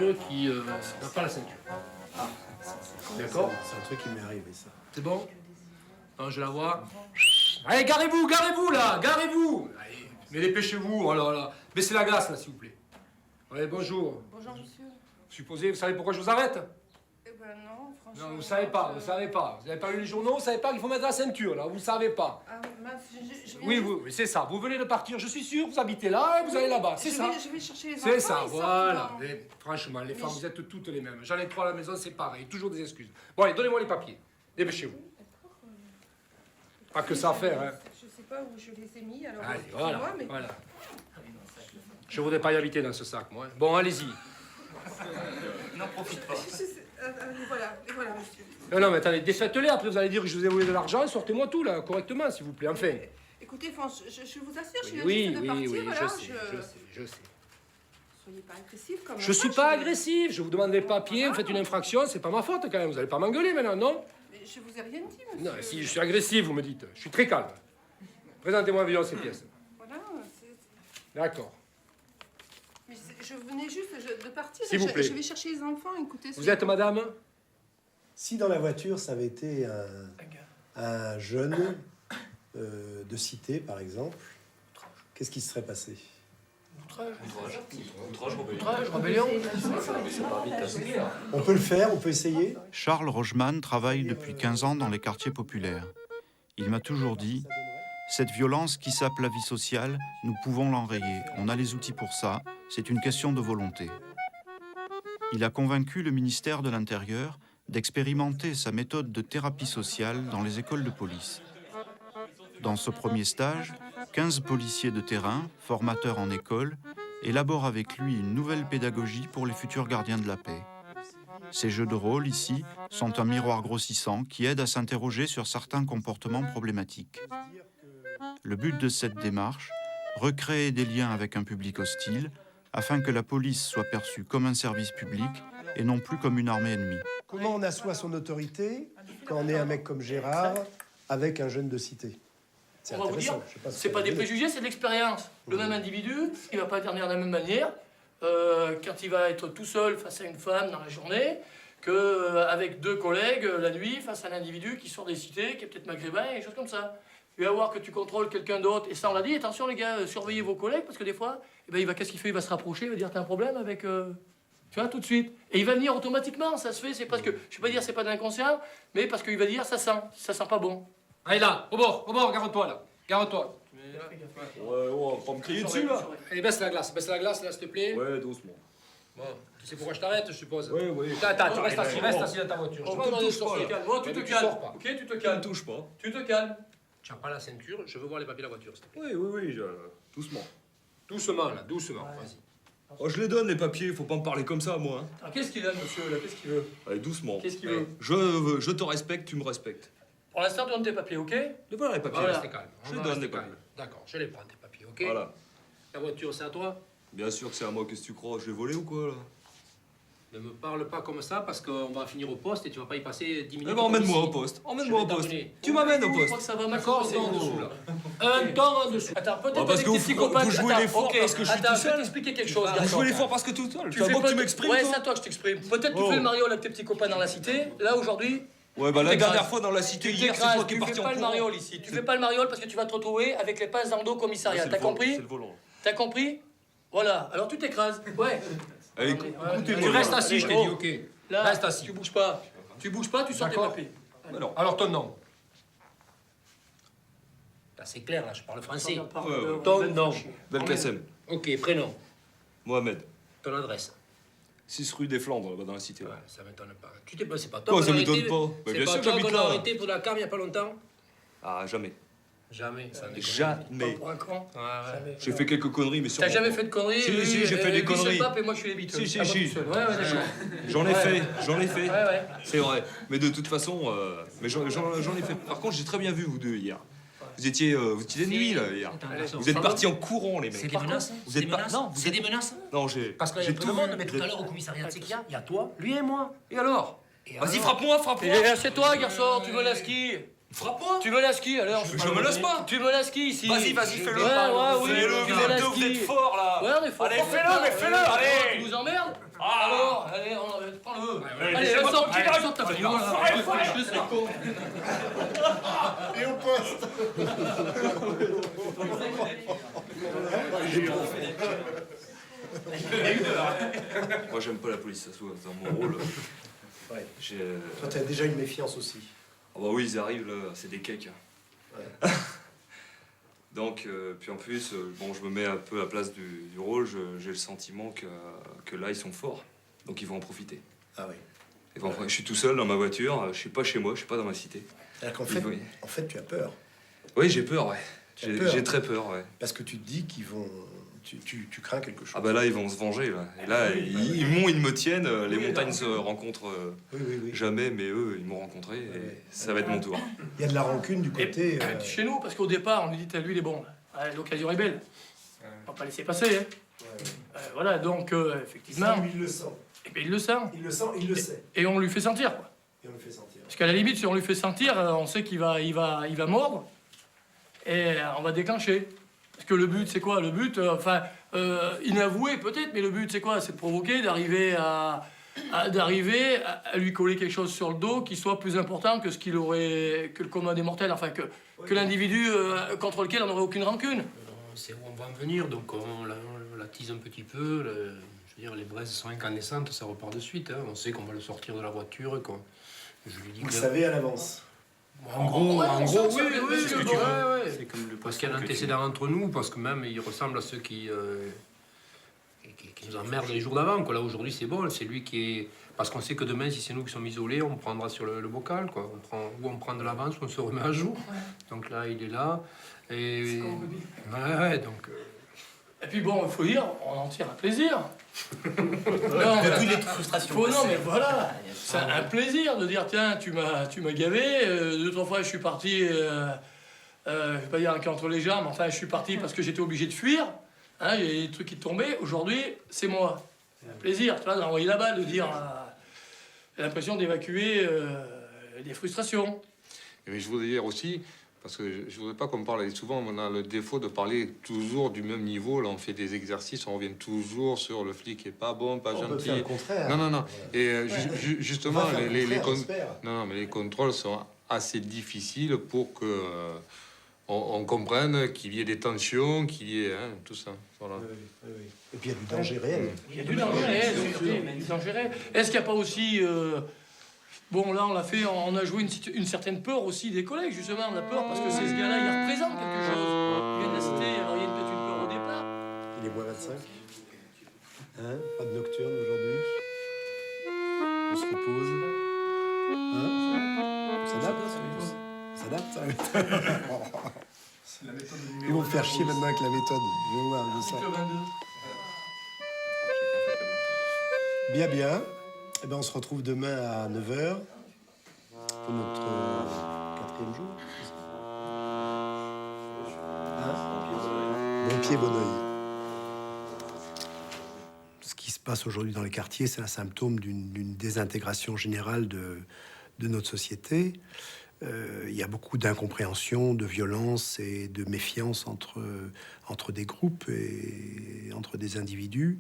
voiture qui n'a pas la ceinture. D'accord? C'est un truc qui m'est arrivé, ça. C'est bon? Non, je la vois. Allez, garez-vous, là, garez-vous! Allez, mais dépêchez-vous, oh là là. Baissez la glace, là, s'il vous plaît. Allez, bonjour. Bonjour, monsieur. Supposez, vous savez pourquoi je vous arrête? Eh ben non, franchement... Non, vous savez pas. Vous n'avez pas lu les journaux, vous savez pas qu'il faut mettre la ceinture, là, vous savez pas. Ah, mince, je viens Oui, juste- oui, c'est ça. Vous venez de partir, je suis sûr, vous habitez là et vous allez là-bas, c'est ça. Je vais chercher les enfants. C'est ça, ils sortent voilà. dans- Mais franchement, les femmes, je- vous êtes toutes les mêmes. J'en ai 3 à la maison, c'est pareil, toujours des excuses. Bon, allez, donnez-moi les papiers. Dépêchez-vous. Pas que ça à faire, hein. Je sais pas où je les ai mis, alors... Allez, excusez-moi, voilà, mais... voilà. Je voudrais pas y habiter dans ce sac, moi. Bon, allez-y. N'en profite pas. Et voilà, monsieur. Non, mais attendez, défaites-les, après vous allez dire que je vous ai volé de l'argent, sortez-moi tout, là, correctement, s'il vous plaît, enfin. Écoutez, je vous assure, je viens Oui, juste de partir, oui, voilà, je sais. Soyez pas agressif comme Je suis pas agressif, je vous demande des papiers, vous faites une infraction, c'est pas ma faute quand même, vous allez pas m'engueuler maintenant, non? Mais je vous ai rien dit, monsieur. Non, si je suis agressif, vous me dites, je suis très calme. Présentez-moi vivant ces pièces. Voilà, D'accord. mais je venais juste de partir. S'il vous plaît. Je vais chercher les enfants, écoutez... Vous êtes madame? Si dans la voiture, ça avait été un jeune de cité, par exemple, qu'est-ce qui se serait passé? Outrage, rébellion. On peut le faire, on peut essayer. Charles Rogeman travaille depuis 15 ans dans les quartiers populaires. Il m'a toujours dit « Cette violence qui sape la vie sociale, nous pouvons l'enrayer. On a les outils pour ça, c'est une question de volonté. » Il a convaincu le ministère de l'Intérieur d'expérimenter sa méthode de thérapie sociale dans les écoles de police. Dans ce premier stage, 15 policiers de terrain, formateurs en école, élaborent avec lui une nouvelle pédagogie pour les futurs gardiens de la paix. Ces jeux de rôle, ici, sont un miroir grossissant qui aide à s'interroger sur certains comportements problématiques. Le but de cette démarche, recréer des liens avec un public hostile, afin que la police soit perçue comme un service public et non plus comme une armée ennemie. Comment on assoit son autorité quand on est un mec comme Gérard avec un jeune de cité? C'est On va vous dire, intéressant, je sais pas si c'est pas vous des voulez. préjugés, c'est de l'expérience. Le même individu, il va pas intervenir de la même manière quand il va être tout seul face à une femme dans la journée qu'avec 2 collègues la nuit face à un individu qui sort des cités, qui est peut-être maghrébin et des choses comme ça. Il va voir que tu contrôles quelqu'un d'autre, et ça on l'a dit, attention les gars, surveillez vos collègues, parce que des fois, eh ben, qu'est-ce qu'il fait? Il va se rapprocher, il va dire t'as un problème avec... Tu vois, tout de suite. Et il va venir automatiquement, ça se fait, c'est presque... Je vais pas dire c'est pas de l'inconscient, mais parce qu'il va dire ça sent pas bon. Allez là, au bord, garde-toi là, garde-toi. Ouais, on va pas me crier dessus, là. Allez, baisse la glace là, s'il te plaît. Ouais, doucement. Bon, tu sais pourquoi je t'arrête, je suppose. Ouais, ouais. Attends, tu restes assis dans ta voiture. Oh, Je te te demande de touche pas, sortir. là. Moi, tu Mais te tu calmes. sors pas. Ok, tu te Ne calmes. touche pas. Tu te calmes. Tu n'as pas la ceinture, je veux voir les papiers de la voiture, s'il te plaît. Oui, oui, oui, doucement. Doucement, là, doucement, vas-y. Oh, je les donne, les papiers, faut pas me parler comme ça, moi. Hein. Alors, qu'est-ce qu'il a, monsieur, là? Qu'est-ce qu'il veut? Allez, doucement. Qu'est-ce qu'il veut? Je te respecte, tu me respectes. Pour l'instant, donne tes papiers, ok? De voilà les papiers. Voilà. Restez calme. Je On va donne rester les papiers. calme. D'accord, je les prends, tes papiers, ok? Voilà. La voiture, c'est à toi? Bien sûr que c'est à moi, qu'est-ce que tu crois? Je l'ai volé ou quoi, là? Ne me parle pas comme ça, parce qu'on va finir au poste et tu vas pas y passer 10 minutes. Eh ben, emmène-moi comme au ici. poste. Je Emmène-moi vais au poste. t'emmener. Tu m'amènes au Je crois poste. que ça va D'accord, mal c'est en se passer. dessous, là. Un temps en dessous. Attends, peut-être Ah, parce avec que tes vous- petits copains... vous jouez Attends, l'effort ok. parce que je suis Attends, tout je vais seul. t'expliquer quelque chose, Je garçon. jouais l'effort parce que tout seul. Tu C'est à fais moi que tu peut-être- m'exprimes, Ouais, toi. c'est à toi que je t'exprime. Peut-être tu Oh. fais le Mario avec tes petits copains dans la cité. Là, aujourd'hui... Ouais, bah la t'écrases. dernière fois dans la cité, Tu hier, c'est t'écrases, toi qui es tu parti fais en pas le courant. mariole ici. Tu fais pas le mariole parce que tu vas te retrouver avec les pinces dans le dos au commissariat. C'est T'as le volant, compris? C'est le volant. T'as compris? Voilà. Alors tu t'écrases. Ouais. Allez, Ouais, écoutez-moi. Tu restes assis, je t'ai Oh. dit, ok. Là, Reste assis. tu bouges pas. Tu bouges pas, tu sors tes D'accord. papiers. Alors, Alors, ton nom? Là, c'est clair, là, je parle français. ouais. Ton nom? Belkacem. Ok, prénom. Mohamed. Ton adresse? 6 rue des Flandres, là-bas dans la cité. Ouais, là. ça m'étonne pas. Tu t'es pas, c'est pas toi Oh, qu'on ça a m'étonne arrêté, pas. Bah, c'est bien pas sûr, toi j'habite qu'on a là. arrêté pour la cam il y a pas longtemps? Ah, jamais. Jamais, ça déconne. Jamais. Pour un con. Ouais, ouais. J'ai fait quelques conneries, mais T'as sûrement jamais pas. fait de conneries? Si, lui, si, j'ai fait des lui, c'est le conneries. pape et moi je suis les Beatles. Si, si, Ah, moi, si. tout seul. Ouais, ouais, d'accord. J'en ai fait, j'en ai fait. Ouais, ouais. C'est vrai. Mais de toute façon, mais j'en ai fait. Par contre, j'ai très bien vu vous deux hier. Vous étiez de nuit là hier. Vous êtes partis en courant les mecs. C'est des menaces? Vous C'est êtes des pas. menaces? Non, vous C'est êtes. des menaces? Non, j'ai. Parce qu'il y a j'ai tout le monde, mais vu. tout à l'heure au commissariat, tu sais qu'il y a? Il y a toi, Lui et moi. Et alors Vas-y, frappe-moi, frappe-moi. Et c'est toi, garçon, tu veux la ski? Frappe-moi. Tu menaces qui alors? Je menace pas. Tu menaces qui ici? Vas-y, fais-le. Oui, Fais-le, tu vous menaces êtes qui? fort là. Ouais, on est fort. Allez, fort, fais-le, fort. mais fais-le, Ouais, allez. Tu nous emmerdes? Ah. Alors, allez, prends-le. Allez, laissez-moi sors tranquille. sors ta bagnole. Je sais con. Et au poste. Moi, j'aime pas la police, ça se voit dans mon rôle. Ouais. J'ai. Toi, t'as déjà une méfiance aussi. Ah bah oui, ils arrivent là, c'est des cakes. Donc, puis en plus, bon, je me mets un peu à la place du rôle, j'ai le sentiment que là, ils sont forts. Donc, ils vont en profiter. Ah oui. Ils vont je suis tout seul dans ma voiture, je suis pas chez moi, je suis pas dans ma cité. Alors qu'en Ils vont- fait, tu as peur. Oui, j'ai peur, ouais. T'as peur. J'ai très peur, ouais. Parce que tu te dis qu'ils vont... Tu crains quelque chose. Ah bah là, ils vont se venger, là. Et là, ils me tiennent, les montagnes se rencontrent Oui. jamais, mais eux, ils m'ont rencontré, et Ouais. ça va être mon tour. Il y a de la rancune du côté... Chez nous, parce qu'au départ, on lui dit, lui, il est bon. Ouais, l'occasion est belle. On va pas laisser passer. Hein. Voilà, donc, effectivement, il le sent. et bien, il le sent. Il le sent, il le sait. Et on lui fait sentir, quoi. Et on le fait sentir. Parce qu'à la limite, si on lui fait sentir, on sait qu'il va mordre et on va déclencher. Parce que le but, c'est quoi? Le but, inavoué peut-être, mais le but, c'est quoi? C'est de provoquer, d'arriver à lui coller quelque chose sur le dos qui soit plus important que ce qu'il aurait, que le commun des mortels, enfin, que l'individu contre lequel on n'aurait aucune rancune. On sait où on va en venir, donc on l'attise un petit peu. Je veux dire, les braises sont incandescentes, ça repart de suite. Hein. On sait qu'on va le sortir de la voiture. Je lui dis Vous le que- savez à l'avance. En gros, Ouais, oui, ça, oui, c'est oui, ce que tu ouais, veux. ouais. C'est comme le Parce qu'il y a un antécédent entre nous, parce que même il ressemble à ceux qui nous emmerdent les jours d'avant. Quoi. Là, aujourd'hui, c'est bon, c'est lui qui est... Parce qu'on sait que demain, si c'est nous qui sommes isolés, on prendra sur le bocal, quoi. On prend de l'avance, ou on se remet à jour. Donc là, il est là. Et... Ouais, donc... Et puis bon, il faut dire, on en tire un plaisir. Non, les frustrations. non, mais voilà, c'est un plaisir de dire tiens, tu m'as gavé. 2-3 fois, je suis parti, je vais pas dire qu'entre les jambes, enfin, je suis parti parce que j'étais obligé de fuir. Hein, il y a des trucs qui tombaient. Aujourd'hui, c'est moi. C'est un plaisir, tu vois, d'envoyer la balle, de dire. J'ai l'impression d'évacuer des frustrations. Mais je voudrais dire aussi, parce que je voudrais pas qu'on parle souvent, on a le défaut de parler toujours du même niveau. Là, on fait des exercices, on revient toujours sur le flic est pas bon, pas On peut gentil. faire le contraire. Non. Et justement, On va faire le contraire, con- j'espère. non, mais les contrôles sont assez difficiles pour que on comprenne qu'il y ait des tensions, qu'il y ait tout ça. Voilà. Oui. Et puis il y a du danger réel. Il y a du danger réel, il y a du danger réel. Est-ce qu'il n'y a pas aussi... Bon, là, on l'a fait, on a joué une certaine peur aussi des collègues, justement. On a peur parce que ces gars-là, ils représentent quelque chose. Ils viennent de la cité, alors il y a peut-être une peur au départ. Il est moins 25. Hein? Pas de nocturne aujourd'hui. On se repose. Hein? Ça s'adapte, Ils vont me faire chier maintenant avec la méthode. Je vais voir, je sens. Article 22. Bien. Eh ben, on se retrouve demain à 9h pour notre 4e jour. Hein? Bon pied, bon oeil. Ce qui se passe aujourd'hui dans les quartiers, c'est un symptôme d'une désintégration générale de notre société. Il y a beaucoup d'incompréhension, de violence et de méfiance entre des groupes et entre des individus.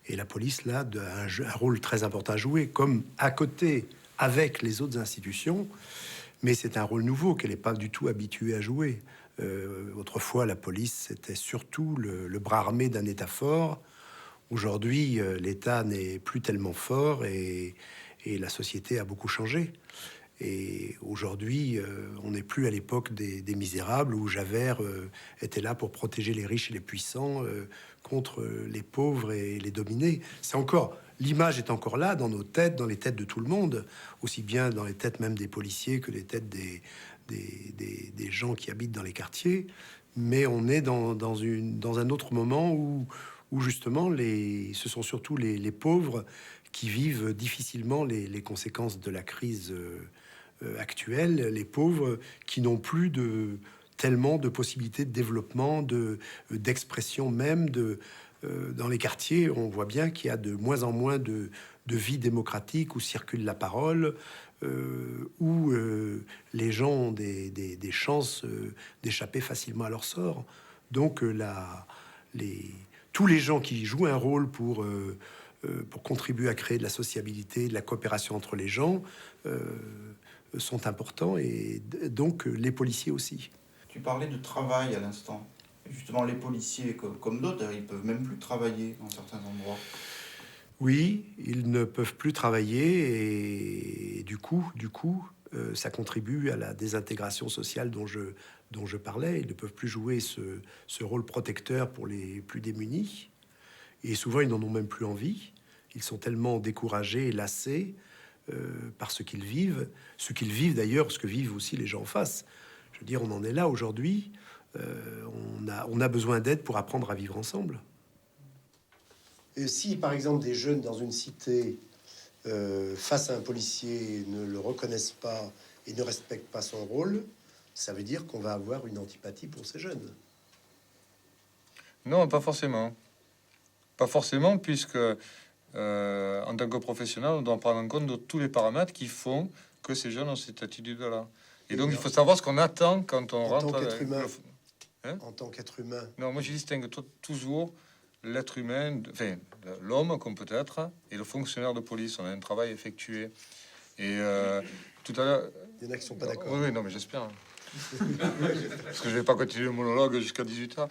Et la police, là, a un rôle très important à jouer, comme à côté, avec les autres institutions. Mais c'est un rôle nouveau qu'elle n'est pas du tout habituée à jouer. Autrefois, la police, c'était surtout le bras armé d'un État fort. Aujourd'hui, l'État n'est plus tellement fort et la société a beaucoup changé. Et aujourd'hui, on n'est plus à l'époque des misérables où Javert était là pour protéger les riches et les puissants contre les pauvres et les dominés. C'est encore, l'image est encore là dans nos têtes, dans les têtes de tout le monde, aussi bien dans les têtes même des policiers que les têtes des gens qui habitent dans les quartiers. Mais on est dans un autre moment où justement ce sont surtout les pauvres qui vivent difficilement les conséquences de la crise actuelle, les pauvres qui n'ont plus tellement de possibilités de développement, d'expression même. Dans les quartiers, on voit bien qu'il y a de moins en moins de vie démocratique où circule la parole. où les gens ont des chances d'échapper facilement à leur sort. Donc tous les gens qui jouent un rôle pour contribuer à créer de la sociabilité, de la coopération entre les gens, sont importants, et donc les policiers aussi. Tu parlais de travail à l'instant. Justement, les policiers, comme d'autres, ils peuvent même plus travailler dans certains endroits. Oui, ils ne peuvent plus travailler, et du coup, ça contribue à la désintégration sociale dont je parlais. Ils ne peuvent plus jouer ce rôle protecteur pour les plus démunis. Et souvent, ils n'en ont même plus envie. Ils sont tellement découragés et lassés par ce qu'ils vivent. Ce qu'ils vivent d'ailleurs, ce que vivent aussi les gens en face. Je veux dire, on en est là aujourd'hui. On a besoin d'aide pour apprendre à vivre ensemble. Et si, par exemple, des jeunes dans une cité, face à un policier, ne le reconnaissent pas et ne respectent pas son rôle, ça veut dire qu'on va avoir une antipathie pour ces jeunes. Non, pas forcément. Pas forcément, puisque en tant que professionnel, on doit prendre en compte de tous les paramètres qui font que ces jeunes ont cette attitude-là. Et donc, il faut savoir ce qu'on attend quand on rentre... En tant qu'être humain. Hein? En tant qu'être humain. Non, moi je distingue toujours l'être humain, enfin l'homme qu'on peut être, et le fonctionnaire de police. On a un travail effectué. Et tout à l'heure... Il y en a qui sont pas d'accord. Oui, non, mais j'espère. Parce que je vais pas continuer le monologue jusqu'à 18h.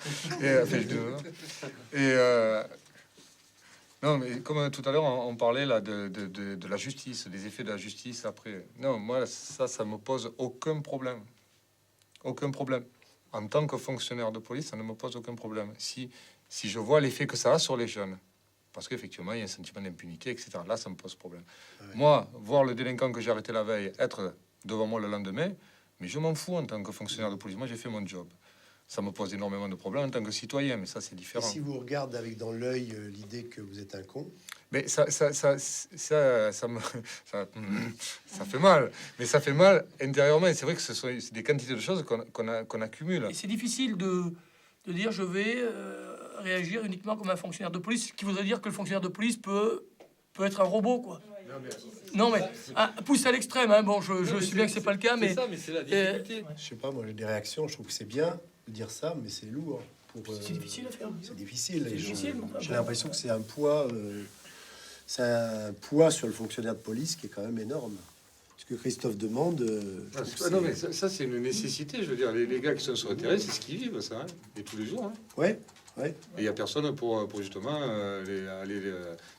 Non, mais comme tout à l'heure, on parlait là de la justice, des effets de la justice après. Non, moi, ça me pose aucun problème. Aucun problème. En tant que fonctionnaire de police, ça ne me pose aucun problème. Si je vois l'effet que ça a sur les jeunes, parce qu'effectivement, il y a un sentiment d'impunité, etc. Là, ça me pose problème. Ouais. Moi, voir le délinquant que j'ai arrêté la veille être devant moi le lendemain, mais je m'en fous en tant que fonctionnaire de police. Moi, j'ai fait mon job. Ça me pose énormément de problèmes en tant que citoyen, mais ça, c'est différent. Et si vous regardez avec dans l'œil l'idée que vous êtes un con? Mais ça fait mal. Mais ça fait mal intérieurement. Et c'est vrai que c'est des quantités de choses qu'on accumule. Et c'est difficile de dire je vais réagir uniquement comme un fonctionnaire de police, ce qui voudrait dire que le fonctionnaire de police peut être un robot, quoi. Non mais pousse à l'extrême, hein. Bon, je sais bien que c'est pas le cas, mais c'est la difficulté. Je sais pas, moi j'ai des réactions, je trouve que c'est bien de dire ça, mais c'est lourd. C'est difficile à faire. C'est difficile. J'ai l'impression que c'est un poids sur le fonctionnaire de police qui est quand même énorme. Ce que Christophe demande. Non, mais ça c'est une nécessité. Je veux dire, les gars qui sont sur le terrain, c'est ce qu'ils vivent, ça, hein, et tous les jours. Hein. Ouais. Et il y a personne pour justement aller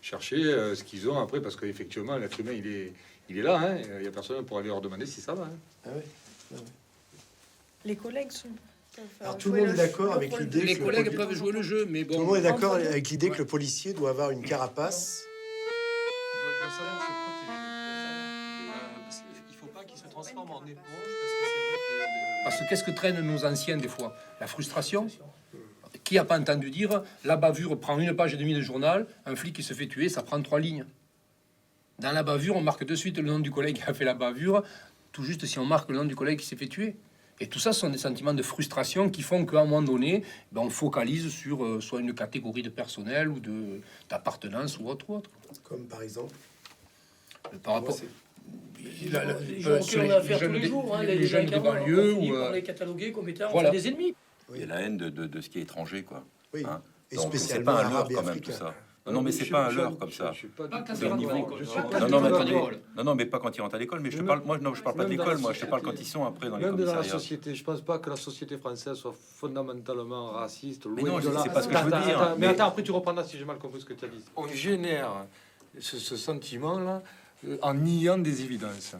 chercher ce qu'ils ont après, parce qu'effectivement, l'être humain, il est là. Hein, il y a personne pour aller leur demander si ça va. Hein. Ah ouais. Ah ouais. Les collègues sont... Alors tout le monde est d'accord avec l'idée que les collègues peuvent jouer le jeu, mais bon. Tout le monde est d'accord avec l'idée que le policier doit avoir une carapace. Il faut pas qu'il se transforme en éponge, Parce que qu'est-ce que traînent nos anciens des fois? La frustration. Qui a pas entendu dire la bavure prend une page et demie de journal, un flic qui se fait tuer, ça prend 3 lignes. Dans la bavure, on marque de suite le nom du collègue qui a fait la bavure, tout juste si on marque le nom du collègue qui s'est fait tuer. Et tout ça, ce sont des sentiments de frustration qui font qu'à un moment donné, on focalise sur soit une catégorie de personnel ou d'appartenance ou autre. Comme par exemple. Par rapport. Les gens auxquels on a affaire tous les jours, hein, les jeunes des banlieues, on les cataloguer comme étant des ennemis. Il y a la haine de ce qui est étranger, quoi. Oui. Hein. Et donc c'est spécialement pas un leurre arabe et quand même africain. tout ça. Non, mais c'est pas un leurre comme ça. Non, mais pas quand ils rentrent à l'école. Mais je parle, je parle pas de l'école. Moi, je te parle quand ils sont après dans les commissariats. Même dans la société, je pense pas que la société française soit fondamentalement raciste. Mais non, c'est pas ce que je veux dire. Mais attends, après tu reprendras si j'ai mal compris ce que tu as dit. On génère ce sentiment-là en niant des évidences.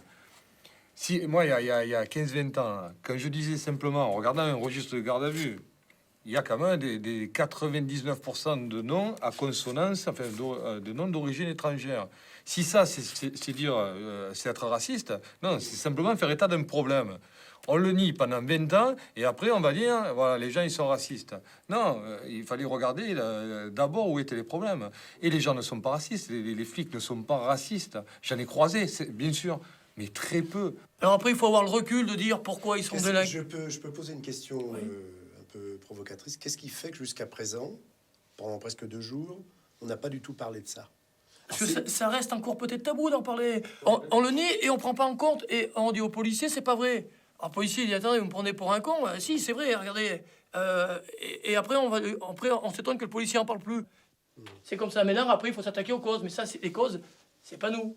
Si moi, il y a 15-20 ans, quand je disais simplement, en regardant un registre de garde à vue, il y a quand même des 99% de noms à consonance, enfin de noms d'origine étrangère. Si ça, c'est dire, c'est être raciste, non, c'est simplement faire état d'un problème. On le nie pendant 20 ans, et après on va dire, voilà, les gens ils sont racistes. Non, il fallait regarder d'abord où étaient les problèmes. Et les gens ne sont pas racistes, les flics ne sont pas racistes. J'en ai croisé, bien sûr, mais très peu. Alors après, il faut avoir le recul de dire pourquoi ils sont délinquants. Je peux poser une question un peu provocatrice. Qu'est-ce qui fait que jusqu'à présent, pendant presque 2 jours, on n'a pas du tout parlé de ça? Parce que ça reste encore peut-être tabou d'en parler. On le nie et on prend pas en compte. Et on dit aux policiers, c'est pas vrai. Alors, le policier, il dit, attendez, vous me prenez pour un con? Si, c'est vrai, regardez. Et après, on s'étonne que le policier en parle plus. C'est comme ça. Mais là, après, il faut s'attaquer aux causes. Mais ça, les causes, c'est pas nous.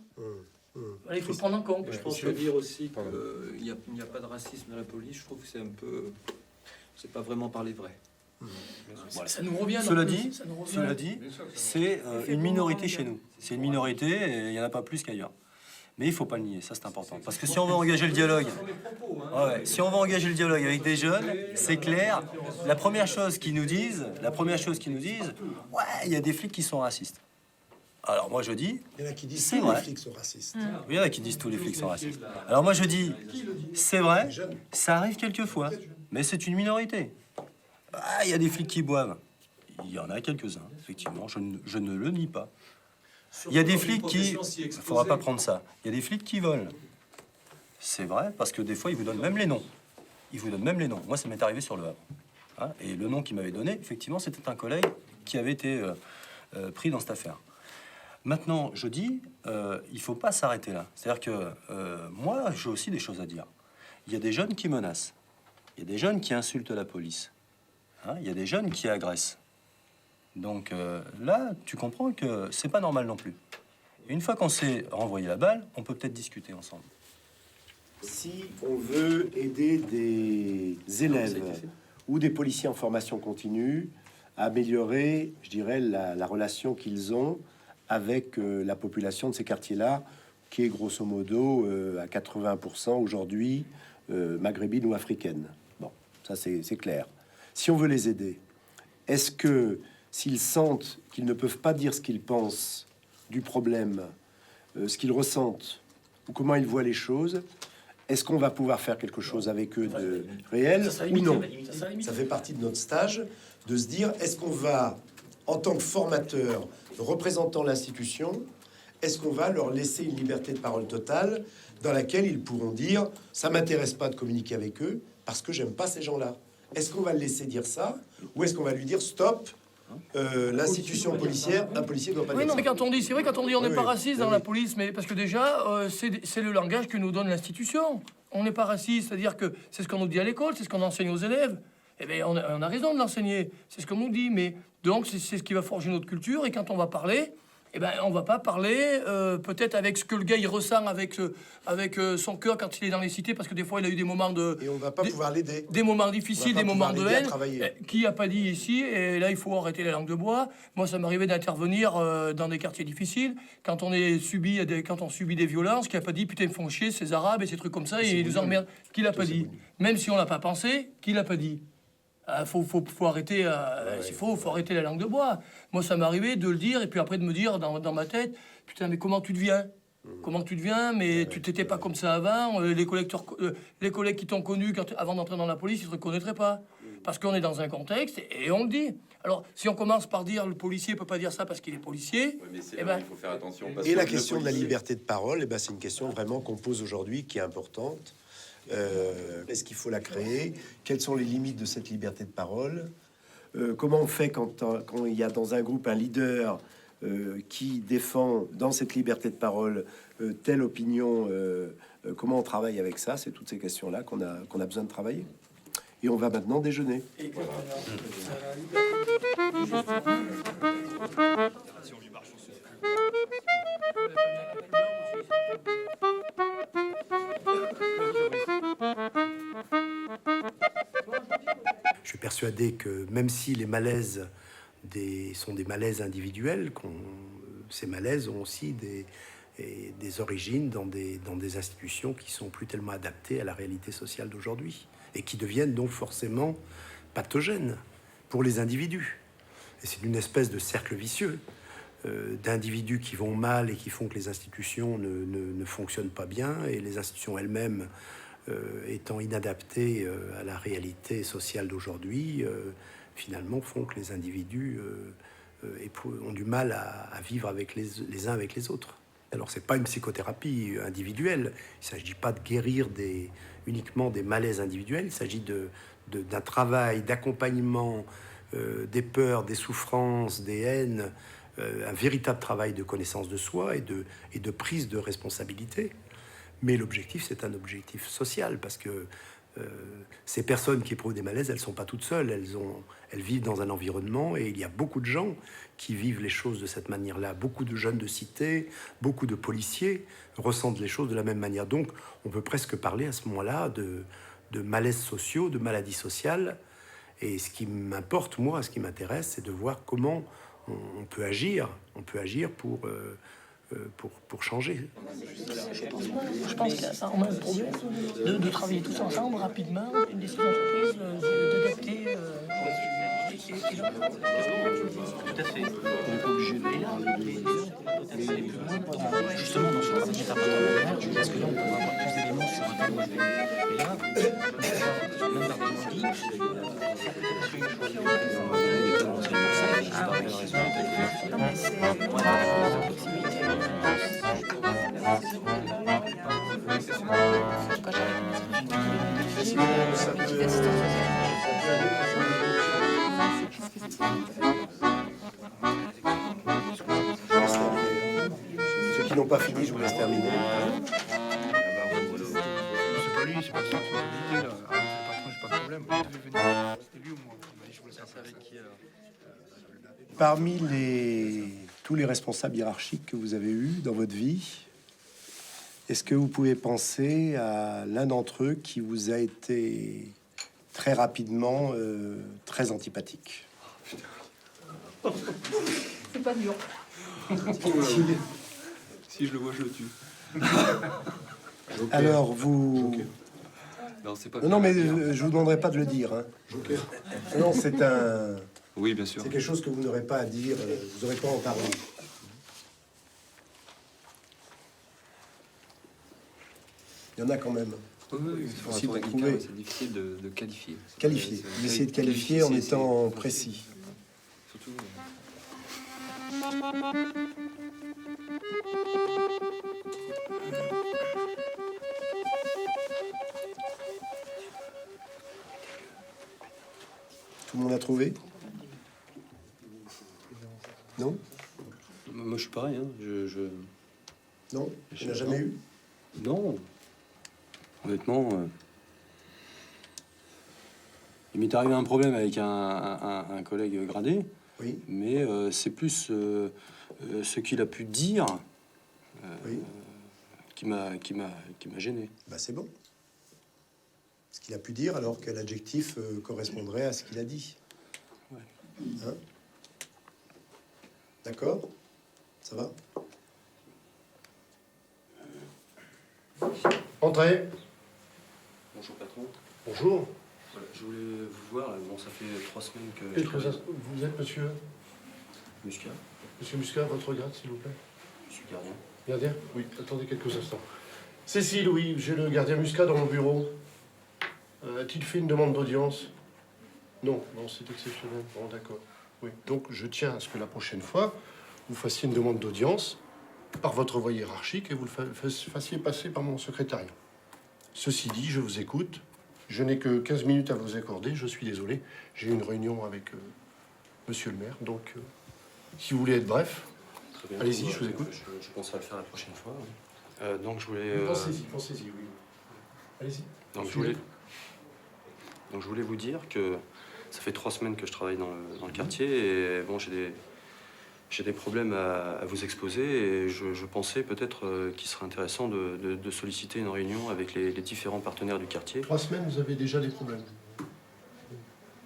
Voilà, il faut le prendre en compte. Je pense dire aussi qu'il n'y a pas de racisme dans la police. Je trouve que c'est un peu... C'est pas vraiment parler vrai. Voilà. Ça nous revient. Cela dit, c'est une minorité chez nous. C'est une minorité et il n'y en a pas plus qu'ailleurs. Mais il faut pas le nier, ça c'est important. Parce que si on veut engager le dialogue, si on veut engager le dialogue avec des jeunes, c'est clair. La première chose qu'ils nous disent, ouais, il y a des flics qui sont racistes. Alors moi je dis, Il y en a qui disent c'est que vrai. les flics sont racistes. Il y en a qui disent tous les flics sont racistes. Alors moi je dis, c'est vrai, ça arrive quelquefois, mais c'est une minorité. Ah, il y a des flics qui boivent. Il y en a quelques-uns, effectivement, je ne le nie pas. Il y a des flics qui... Il ne faudra pas prendre ça. Il y a des flics qui volent. C'est vrai, parce que des fois, ils vous donnent même les noms. Moi, ça m'est arrivé sur le Havre. Hein, et le nom qu'il m'avait donné, effectivement, c'était un collègue qui avait été pris dans cette affaire. Maintenant, je dis, il ne faut pas s'arrêter là. C'est-à-dire que moi, j'ai aussi des choses à dire. Il y a des jeunes qui menacent. Il y a des jeunes qui insultent la police. Hein, il y a des jeunes qui agressent. Donc là, tu comprends que c'est pas normal non plus. Et une fois qu'on s'est renvoyé la balle, on peut peut-être discuter ensemble. Si on veut aider des élèves ou des policiers en formation continue à améliorer, je dirais, la relation qu'ils ont avec la population de ces quartiers-là, qui est grosso modo à 80% aujourd'hui maghrébine ou africaine. Bon, ça c'est clair. Si on veut les aider, est-ce que s'ils sentent qu'ils ne peuvent pas dire ce qu'ils pensent du problème, ce qu'ils ressentent, ou comment ils voient les choses, est-ce qu'on va pouvoir faire quelque chose avec eux de réel ou non? Ça fait partie de notre stage de se dire, est-ce qu'on va, en tant que formateur représentant l'institution, est-ce qu'on va leur laisser une liberté de parole totale dans laquelle ils pourront dire, ça m'intéresse pas de communiquer avec eux parce que j'aime pas ces gens-là? Est-ce qu'on va le laisser dire ça, ou est-ce qu'on va lui dire stop, l'institution policière, un policier doit pas dire Oui, non, ça. mais quand on dit, c'est vrai, quand on dit on n'est Oui, pas raciste dans oui. la police, mais parce que déjà, c'est le langage que nous donne l'institution. On n'est pas raciste, c'est-à-dire que c'est ce qu'on nous dit à l'école, c'est ce qu'on enseigne aux élèves. Eh bien, on a raison de l'enseigner, c'est ce qu'on nous dit, mais donc c'est ce qui va forger notre culture, et quand on va parler, eh ben, on va pas parler peut-être avec ce que le gars il ressent avec son cœur quand il est dans les cités, parce que des fois il a eu des moments de... Et on va pas pouvoir l'aider. Des moments difficiles, des moments de haine. Travailler. Qui a pas dit ici? Et là, il faut arrêter la langue de bois. Moi, ça m'arrivait d'intervenir dans des quartiers difficiles. Quand on subit des violences, qui a pas dit putain, ils me font chier, ces Arabes et ces trucs comme ça, et ils nous emmerdent. Qui l'a pas dit? Même si on l'a pas pensé, qui l'a pas dit? Faut arrêter. Faut arrêter la langue de bois. Moi, ça m'est arrivé de le dire et puis après de me dire dans ma tête, putain, mais comment tu deviens? Comment tu deviens? Mais tu t'étais pas comme ça avant. Les collègues qui t'ont connu avant d'entrer dans la police, ils te reconnaîtraient pas. Parce qu'on est dans un contexte et on le dit. Alors, si on commence par dire le policier peut pas dire ça parce qu'il est policier, Oui, mais c'est eh là ben, où il faut faire attention. Parce Et que la le question de la policier- liberté de parole, eh ben, c'est une question vraiment qu'on pose aujourd'hui, qui est importante. Est-ce qu'il faut la créer? Quelles sont les limites de cette liberté de parole? Comment on fait quand il y a dans un groupe un leader qui défend dans cette liberté de parole telle opinion? Comment on travaille avec ça? C'est toutes ces questions-là qu'on a besoin de travailler. Et on va maintenant déjeuner. Je suis persuadé que même si les malaises sont des malaises individuels, ces malaises ont aussi des origines dans des institutions qui sont plus tellement adaptées à la réalité sociale d'aujourd'hui et qui deviennent donc forcément pathogènes pour les individus. Et c'est une espèce de cercle vicieux d'individus qui vont mal et qui font que les institutions ne fonctionnent pas bien, et les institutions elles-mêmes étant inadaptées à la réalité sociale d'aujourd'hui, finalement font que les individus ont du mal à vivre avec les uns avec les autres. Alors c'est pas une psychothérapie individuelle, il s'agit pas de guérir uniquement des malaises individuels, il s'agit d'un travail d'accompagnement des peurs, des souffrances, des haines un véritable travail de connaissance de soi et de prise de responsabilité. Mais l'objectif, c'est un objectif social, parce que ces personnes qui éprouvent des malaises, elles ne sont pas toutes seules, elles vivent dans un environnement, et il y a beaucoup de gens qui vivent les choses de cette manière-là. Beaucoup de jeunes de cité, beaucoup de policiers ressentent les choses de la même manière. Donc, on peut presque parler à ce moment-là de malaises sociaux, de maladies sociales. Et ce qui m'importe, moi, ce qui m'intéresse, c'est de voir comment on peut agir pour changer. Je pense que ça, on a un problème de travailler tous ensemble rapidement, une décision entreprise, d'adapter. Tout à fait. On n'est pas obligé de... Justement, dans ce état partenariat, parce que là, on peut avoir plus d'éléments sur un tel modèle. Et là, même dans les Ceux qui n'ont pas fini, je vous laisse terminer. C'est pas lui, c'est pas sa responsabilité, là. Le patron, j'ai pas de problème. Il devait venir. C'était lui ou moi? Il m'a dit, je voulais savoir avec qui, alors. Parmi tous les responsables hiérarchiques que vous avez eus dans votre vie, est-ce que vous pouvez penser à l'un d'entre eux qui vous a été très rapidement très antipathique? C'est pas dur. Si je le vois, je le tue. Alors, vous... Non, c'est pas... Non, mais je vous demanderai pas de le dire. Hein. Non, c'est un... Oui, bien sûr. C'est quelque chose que vous n'aurez pas à dire, vous n'aurez pas à en parler. Il y en a quand même. Oui, c'est difficile de trouver. C'est difficile de qualifier. Qualifier. Vous essayez de qualifier en étant précis. Surtout... Tout le monde a trouvé? Non? Moi, je suis pareil. Hein. Non? Tu n'as jamais eu? Non. Honnêtement, il m'est arrivé un problème avec un collègue gradé. Oui. Mais c'est plus ce qu'il a pu dire Oui. qui m'a gêné. Bah, c'est bon. Ce qu'il a pu dire, alors que l'adjectif correspondrait à ce qu'il a dit. Ouais. Hein? D'accord? Ça va? Entrez. Bonjour patron. Bonjour. Voilà, je voulais vous voir. Bon, ça fait 3 semaines que je travaille. Vous êtes monsieur? Muscat. Monsieur Muscat, votre grade, s'il vous plaît. Je suis gardien. Gardien? Oui, attendez quelques instants. Cécile, oui, j'ai le gardien Muscat dans mon bureau. A-t-il fait une demande d'audience? Non, c'est exceptionnel. Bon, d'accord. Oui, donc je tiens à ce que la prochaine fois, vous fassiez une demande d'audience par votre voie hiérarchique et vous le fassiez passer par mon secrétariat. Ceci dit, je vous écoute. Je n'ai que 15 minutes à vous accorder, je suis désolé. J'ai une réunion avec monsieur le maire, donc si vous voulez être bref, allez-y, je vous écoute. Je penserai à le faire la prochaine fois. Donc je voulais... Pensez-y, oui. Allez-y. Donc je voulais vous dire que ça fait 3 semaines que je travaille dans le quartier et bon, j'ai des problèmes à vous exposer et je pensais peut-être qu'il serait intéressant de solliciter une réunion avec les différents partenaires du quartier. 3 semaines, vous avez déjà des problèmes.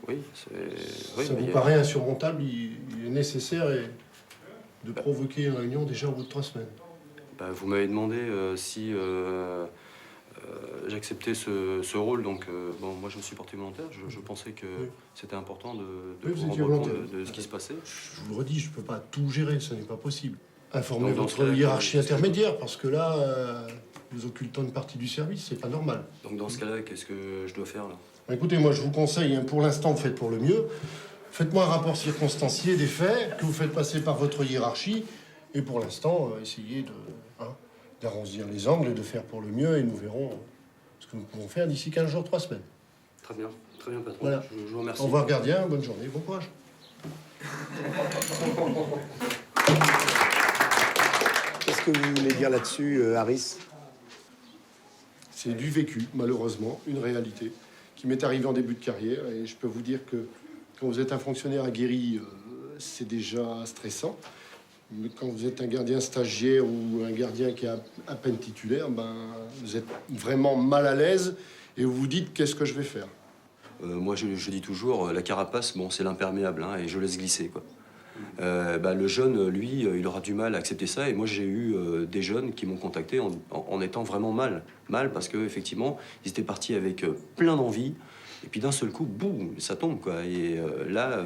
Oui, ça vous paraît insurmontable, il est nécessaire de provoquer une réunion déjà au bout de 3 semaines. Vous m'avez demandé si j'acceptais ce rôle, donc bon, moi je me suis porté volontaire. Je pensais que c'était important de vous rendre compte de ce qui se passait. Je vous le redis, je ne peux pas tout gérer, ce n'est pas possible. Informez votre hiérarchie intermédiaire, parce que là, vous occultez une partie du service, c'est pas normal. Donc dans ce cas-là, qu'est-ce que je dois faire là? Écoutez, moi je vous conseille, pour l'instant, faites pour le mieux. Faites-moi un rapport circonstancié des faits que vous faites passer par votre hiérarchie, et pour l'instant, essayez d'arrondir les angles et de faire pour le mieux, et nous verrons ce que nous pouvons faire d'ici 15 jours, 3 semaines. Très bien, patron. Voilà. Je vous remercie. Au revoir, gardien, bonne journée, bon courage. Qu'est-ce que vous voulez dire là-dessus, Harris? C'est du vécu, malheureusement, une réalité qui m'est arrivée en début de carrière. Et je peux vous dire que quand vous êtes un fonctionnaire aguerri, c'est déjà stressant. Mais quand vous êtes un gardien stagiaire ou un gardien qui est à peine titulaire, ben, vous êtes vraiment mal à l'aise et vous vous dites qu'est-ce que je vais faire. Moi, je dis toujours, la carapace, bon, c'est l'imperméable, hein, et je laisse glisser, quoi. Le jeune, lui, il aura du mal à accepter ça. Et moi, j'ai eu des jeunes qui m'ont contacté en étant vraiment mal parce que effectivement, ils étaient partis avec plein d'envie. Et puis d'un seul coup, boum, ça tombe, quoi. Et là,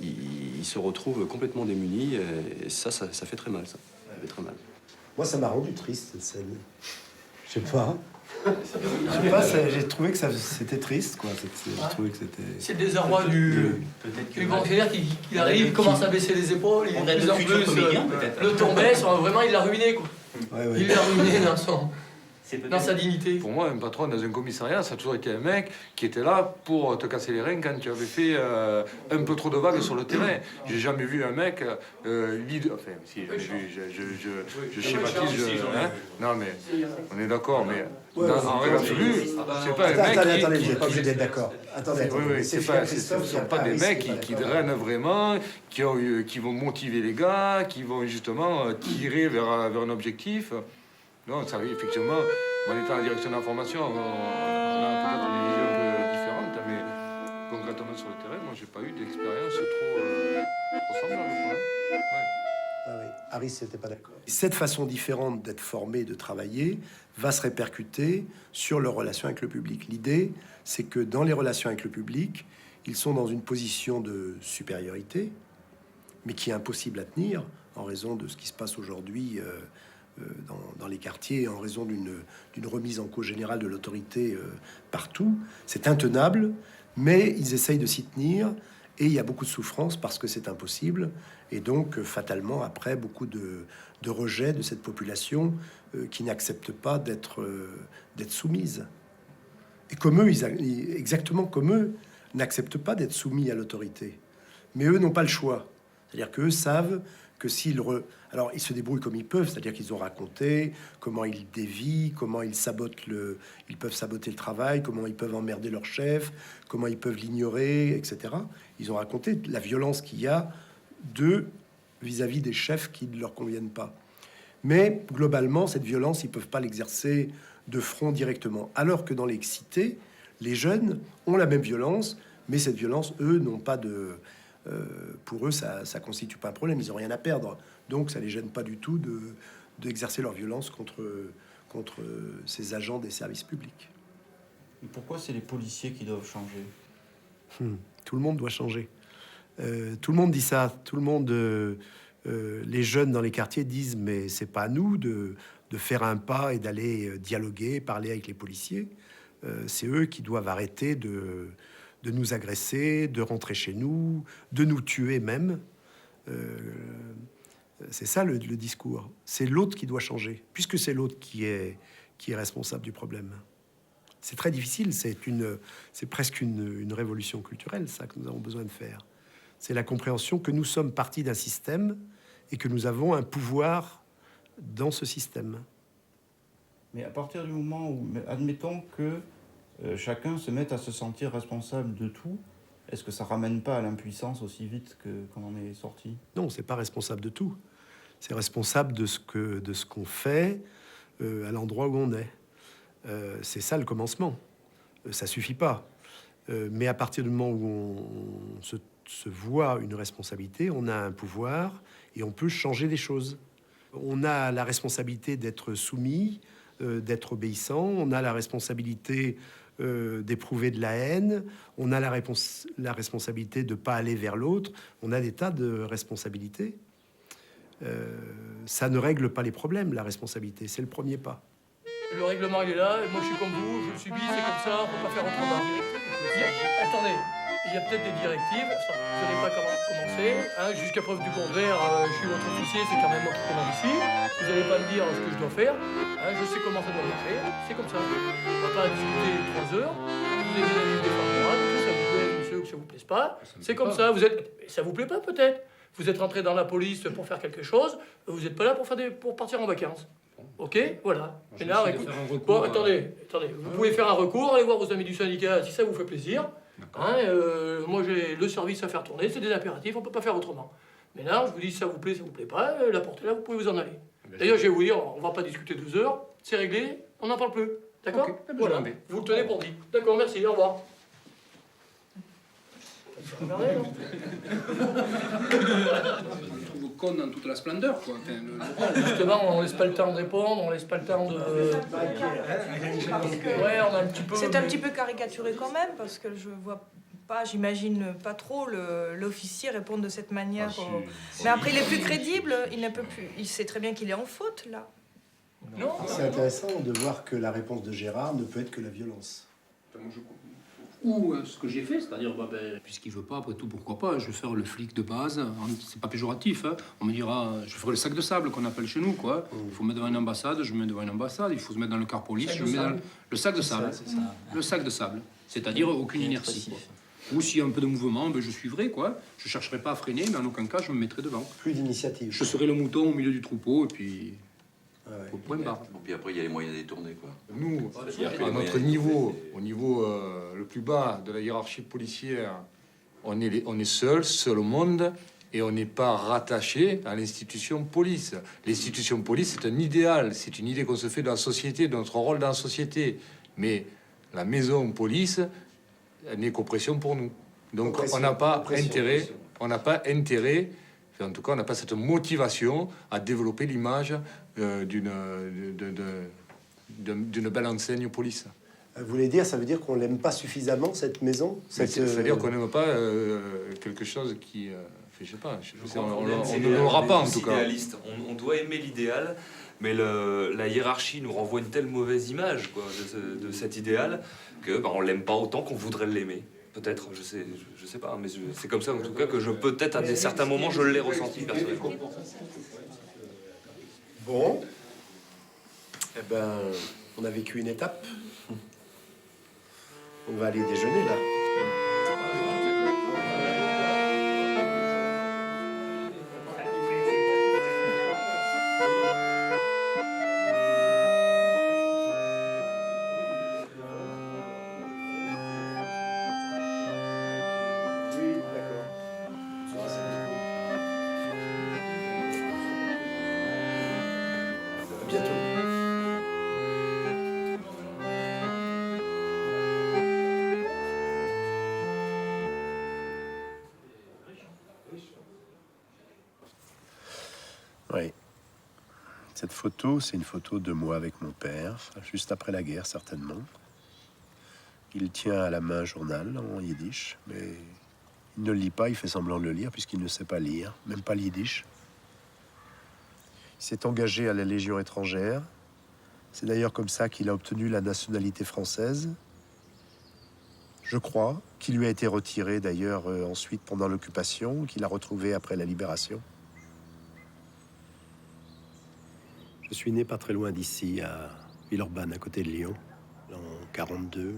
ils se retrouvent complètement démunis. Et ça fait très mal, ça. Ça fait très mal. Moi, ça m'a rendu triste, cette scène. Je sais pas. J'ai trouvé que c'était triste, quoi. J'ai trouvé que c'était... C'est le désarroi du fonctionnaire qui arrive, il commence à baisser les épaules, il est de plus en plus... Le ton baisse, vraiment, il l'a ruiné, quoi. Ouais. Il l'a ruiné dans sa dignité. Pour moi, un patron dans un commissariat, ça a toujours été un mec qui était là pour te casser les reins quand tu avais fait un peu trop de vagues sur le terrain. J'ai jamais vu un mec leader. Enfin, si, je schématise. Non, mais on est d'accord, mais en règle absolue, c'est pas un mec Attendez, qui... vous n'êtes pas obligé d'être d'accord. Attendez. Oui, ce ne sont pas des mecs qui drainent vraiment, qui vont motiver les gars, qui vont justement tirer vers un objectif. Non, ça arrive, effectivement, en étant à la direction de l'information, on a peut-être une vision un peu différente, mais concrètement sur le terrain, moi, j'ai pas eu d'expérience trop semblable. Oui. Harris n'était pas d'accord. Cette façon différente d'être formé, de travailler, va se répercuter sur leurs relations avec le public. L'idée, c'est que dans les relations avec le public, ils sont dans une position de supériorité, mais qui est impossible à tenir en raison de ce qui se passe aujourd'hui dans les quartiers, en raison d'une remise en cause générale de l'autorité partout. C'est intenable, mais ils essayent de s'y tenir, et il y a beaucoup de souffrance parce que c'est impossible, et donc fatalement après beaucoup de rejet de cette population qui n'accepte pas d'être soumise. Et comme eux, exactement comme eux, n'acceptent pas d'être soumis à l'autorité. Mais eux n'ont pas le choix. C'est-à-dire qu'eux savent que alors ils se débrouillent comme ils peuvent, c'est-à-dire qu'ils ont raconté comment ils dévient, comment ils peuvent saboter le travail, comment ils peuvent emmerder leur chef, comment ils peuvent l'ignorer, etc. Ils ont raconté la violence qu'il y a vis-à-vis des chefs qui ne leur conviennent pas. Mais globalement, cette violence, ils peuvent pas l'exercer de front directement. Alors que dans les cités, les jeunes ont la même violence, mais cette violence, eux, n'ont pas de... pour eux, ça constitue pas un problème, ils ont rien à perdre. Donc ça les gêne pas du tout d'exercer leur violence contre ces agents des services publics. Et pourquoi c'est les policiers qui doivent changer? Tout le monde doit changer. Tout le monde dit ça. Tout le monde, les jeunes dans les quartiers disent, mais c'est pas à nous de faire un pas et d'aller dialoguer, parler avec les policiers. C'est eux qui doivent arrêter de nous agresser, de rentrer chez nous, de nous tuer même. C'est ça le discours. C'est l'autre qui doit changer, puisque c'est l'autre qui est responsable du problème. C'est très difficile, c'est presque une révolution culturelle, ça, que nous avons besoin de faire. C'est la compréhension que nous sommes partis d'un système et que nous avons un pouvoir dans ce système. Mais à partir du moment où, admettons que chacun se mette à se sentir responsable de tout, est-ce que ça ramène pas à l'impuissance aussi vite qu'on en est sorti? Non, c'est pas responsable de tout. C'est responsable de ce qu'on fait à l'endroit où on est. C'est ça le commencement. Ça suffit pas. Mais à partir du moment où on se voit une responsabilité, on a un pouvoir et on peut changer des choses. On a la responsabilité d'être soumis, d'être obéissant. On a la responsabilité d'éprouver de la haine. On a la responsabilité de ne pas aller vers l'autre. On a des tas de responsabilités. Ça ne règle pas les problèmes, la responsabilité. C'est le premier pas. Le règlement, il est là. Et moi, je suis comme vous. Je le subis. C'est comme ça. On ne peut pas faire autrement. Attendez. Il y a peut-être des directives. Ça, vous n'allez pas commencer. Jusqu'à preuve du contraire, je suis votre officier. C'est quand même moi qui commande ici. Vous n'allez pas me dire ce que je dois faire. Je sais comment ça doit marcher. C'est comme ça. On ne va pas discuter 3 heures. Vous avez des avis défavorables. Ça vous plaît, monsieur, ou ça vous plaise pas. C'est comme ça. Ça vous plaît pas, peut-être. Vous êtes rentré dans la police pour faire quelque chose, vous n'êtes pas là pour partir en vacances. Ok, voilà. Et là, écoute, bon, attendez, vous pouvez faire un recours, allez voir vos amis du syndicat si ça vous fait plaisir. Hein, moi j'ai le service à faire tourner, c'est des impératifs, on ne peut pas faire autrement. Mais là, je vous dis si ça vous plaît pas, la porte est là, vous pouvez vous en aller. D'ailleurs, je vais vous dire, on ne va pas discuter 2 heures, c'est réglé, on n'en parle plus. D'accord? Voilà, vous le tenez pour dit. D'accord, merci, au revoir. Vous con dans toute la splendeur, quoi. Justement, on laisse pas le temps de répondre, on laisse pas le temps de... Ouais, on a un petit peu... C'est un petit peu caricaturé quand même, parce que je vois pas, j'imagine pas trop l'officier répondre de cette manière. Mais après, il est plus crédible, il ne peut plus... Il sait très bien qu'il est en faute, là. Non. C'est intéressant de voir que la réponse de Gérard ne peut être que la violence. Ou ce que j'ai fait, c'est-à-dire, puisqu'il veut pas, après tout, pourquoi pas, je vais faire le flic de base, c'est pas péjoratif, hein. On me dira, je ferai le sac de sable qu'on appelle chez nous, quoi. Il faut mettre devant une ambassade, je me mets devant une ambassade, il faut se mettre dans le car police, je me mets dans le sac de sable. Le sac de sable, c'est-à-dire aucune inertie, quoi. Ou s'il y a un peu de mouvement, je suivrai, quoi. Je chercherai pas à freiner, mais en aucun cas, je me mettrai devant. Plus d'initiative. Je serai le mouton au milieu du troupeau, et puis... Au point barre. Et puis après, il y a les moyens de détourner, quoi. Nous, à notre niveau, au niveau le plus bas de la hiérarchie policière, on est seul au monde, et on n'est pas rattaché à l'institution police. L'institution police, c'est un idéal, c'est une idée qu'on se fait de la société, de notre rôle dans la société. Mais la maison police n'est qu'oppression pour nous. Donc on n'a pas intérêt, en tout cas, on n'a pas cette motivation à développer l'image d'une belle enseigne police. Vous voulez dire, ça veut dire qu'on l'aime pas suffisamment, cette maison? C'est-à-dire qu'on n'aime pas quelque chose qui... je sais pas, on ne l'aura pas en tout cas. On doit aimer l'idéal, mais la hiérarchie nous renvoie une telle mauvaise image, quoi, de cet idéal que on l'aime pas autant qu'on voudrait l'aimer. Peut-être, je sais pas, mais c'est comme ça en tout cas que peut-être à certains moments je l'ai ressenti personnellement. Bon, eh ben, on a vécu une étape. On va aller déjeuner là. Oui. Cette photo, c'est une photo de moi avec mon père, juste après la guerre, certainement. Il tient à la main un journal en yiddish, mais il ne le lit pas, il fait semblant de le lire, puisqu'il ne sait pas lire, même pas le yiddish. Il s'est engagé à la Légion étrangère. C'est d'ailleurs comme ça qu'il a obtenu la nationalité française. Je crois qu'il lui a été retiré d'ailleurs ensuite pendant l'occupation, qu'il a retrouvé après la libération. Je suis né pas très loin d'ici, à Villeurbanne, à côté de Lyon, en 42.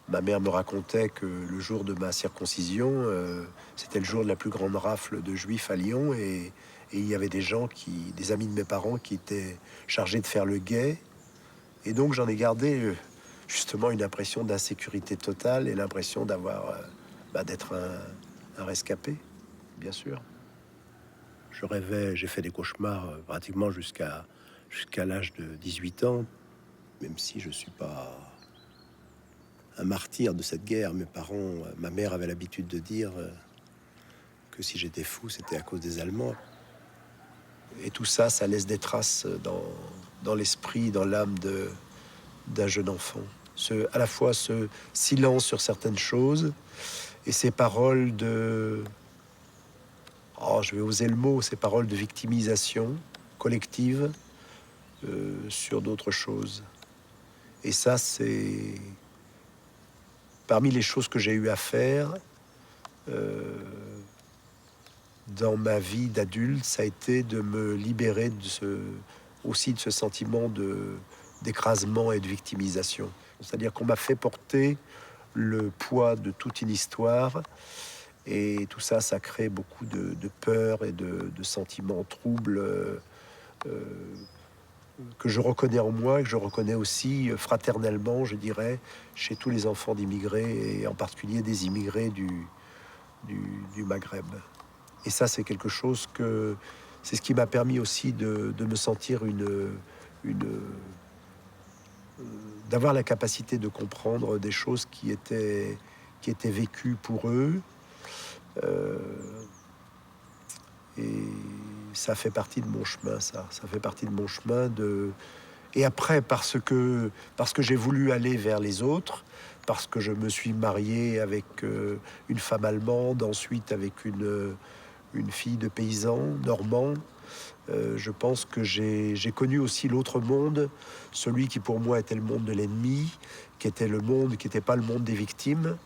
Ma mère me racontait que le jour de ma circoncision, c'était le jour de la plus grande rafle de juifs à Lyon, et il y avait des amis de mes parents qui étaient chargés de faire le guet. Et donc j'en ai gardé justement une impression d'insécurité totale et l'impression d'être un rescapé, bien sûr. Je rêvais, j'ai fait des cauchemars pratiquement jusqu'à l'âge de 18 ans, même si je suis pas un martyr de cette guerre. Ma mère avait l'habitude de dire que si j'étais fou, c'était à cause des Allemands. Et tout ça, ça laisse des traces dans l'esprit, dans l'âme d'un jeune enfant. À la fois ce silence sur certaines choses et ces paroles je vais oser le mot, ces paroles de victimisation collective sur d'autres choses. Et ça, c'est parmi les choses que j'ai eu à faire dans ma vie d'adulte, ça a été de me libérer de ce sentiment d'écrasement et de victimisation. C'est-à-dire qu'on m'a fait porter le poids de toute une histoire, et tout ça, ça crée beaucoup de peur et de sentiments troubles que je reconnais en moi, et que je reconnais aussi fraternellement, je dirais, chez tous les enfants d'immigrés, et en particulier des immigrés du Maghreb. Et ça, c'est quelque chose que... C'est ce qui m'a permis aussi de me sentir d'avoir la capacité de comprendre des choses qui étaient vécues pour eux. Et ça fait partie de mon chemin, ça fait partie de mon chemin de... Et après, parce que j'ai voulu aller vers les autres, parce que je me suis marié avec une femme allemande, ensuite avec une fille de paysan normand, je pense que j'ai connu aussi l'autre monde, celui qui pour moi était le monde de l'ennemi, qui était le monde qui n'était pas le monde des victimes.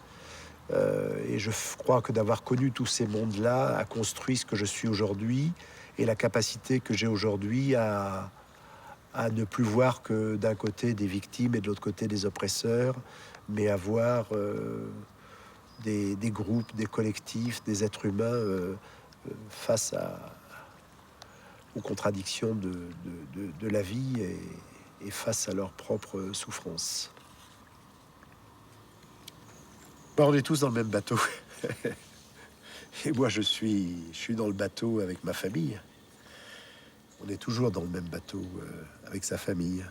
Et je crois que d'avoir connu tous ces mondes-là a construit ce que je suis aujourd'hui, et la capacité que j'ai aujourd'hui à ne plus voir que d'un côté des victimes et de l'autre côté des oppresseurs, mais à voir des groupes, des collectifs, des êtres humains face aux contradictions de la vie et face à leurs propres souffrances. On est tous dans le même bateau. Et moi, je suis dans le bateau avec ma famille. On est toujours dans le même bateau avec sa famille.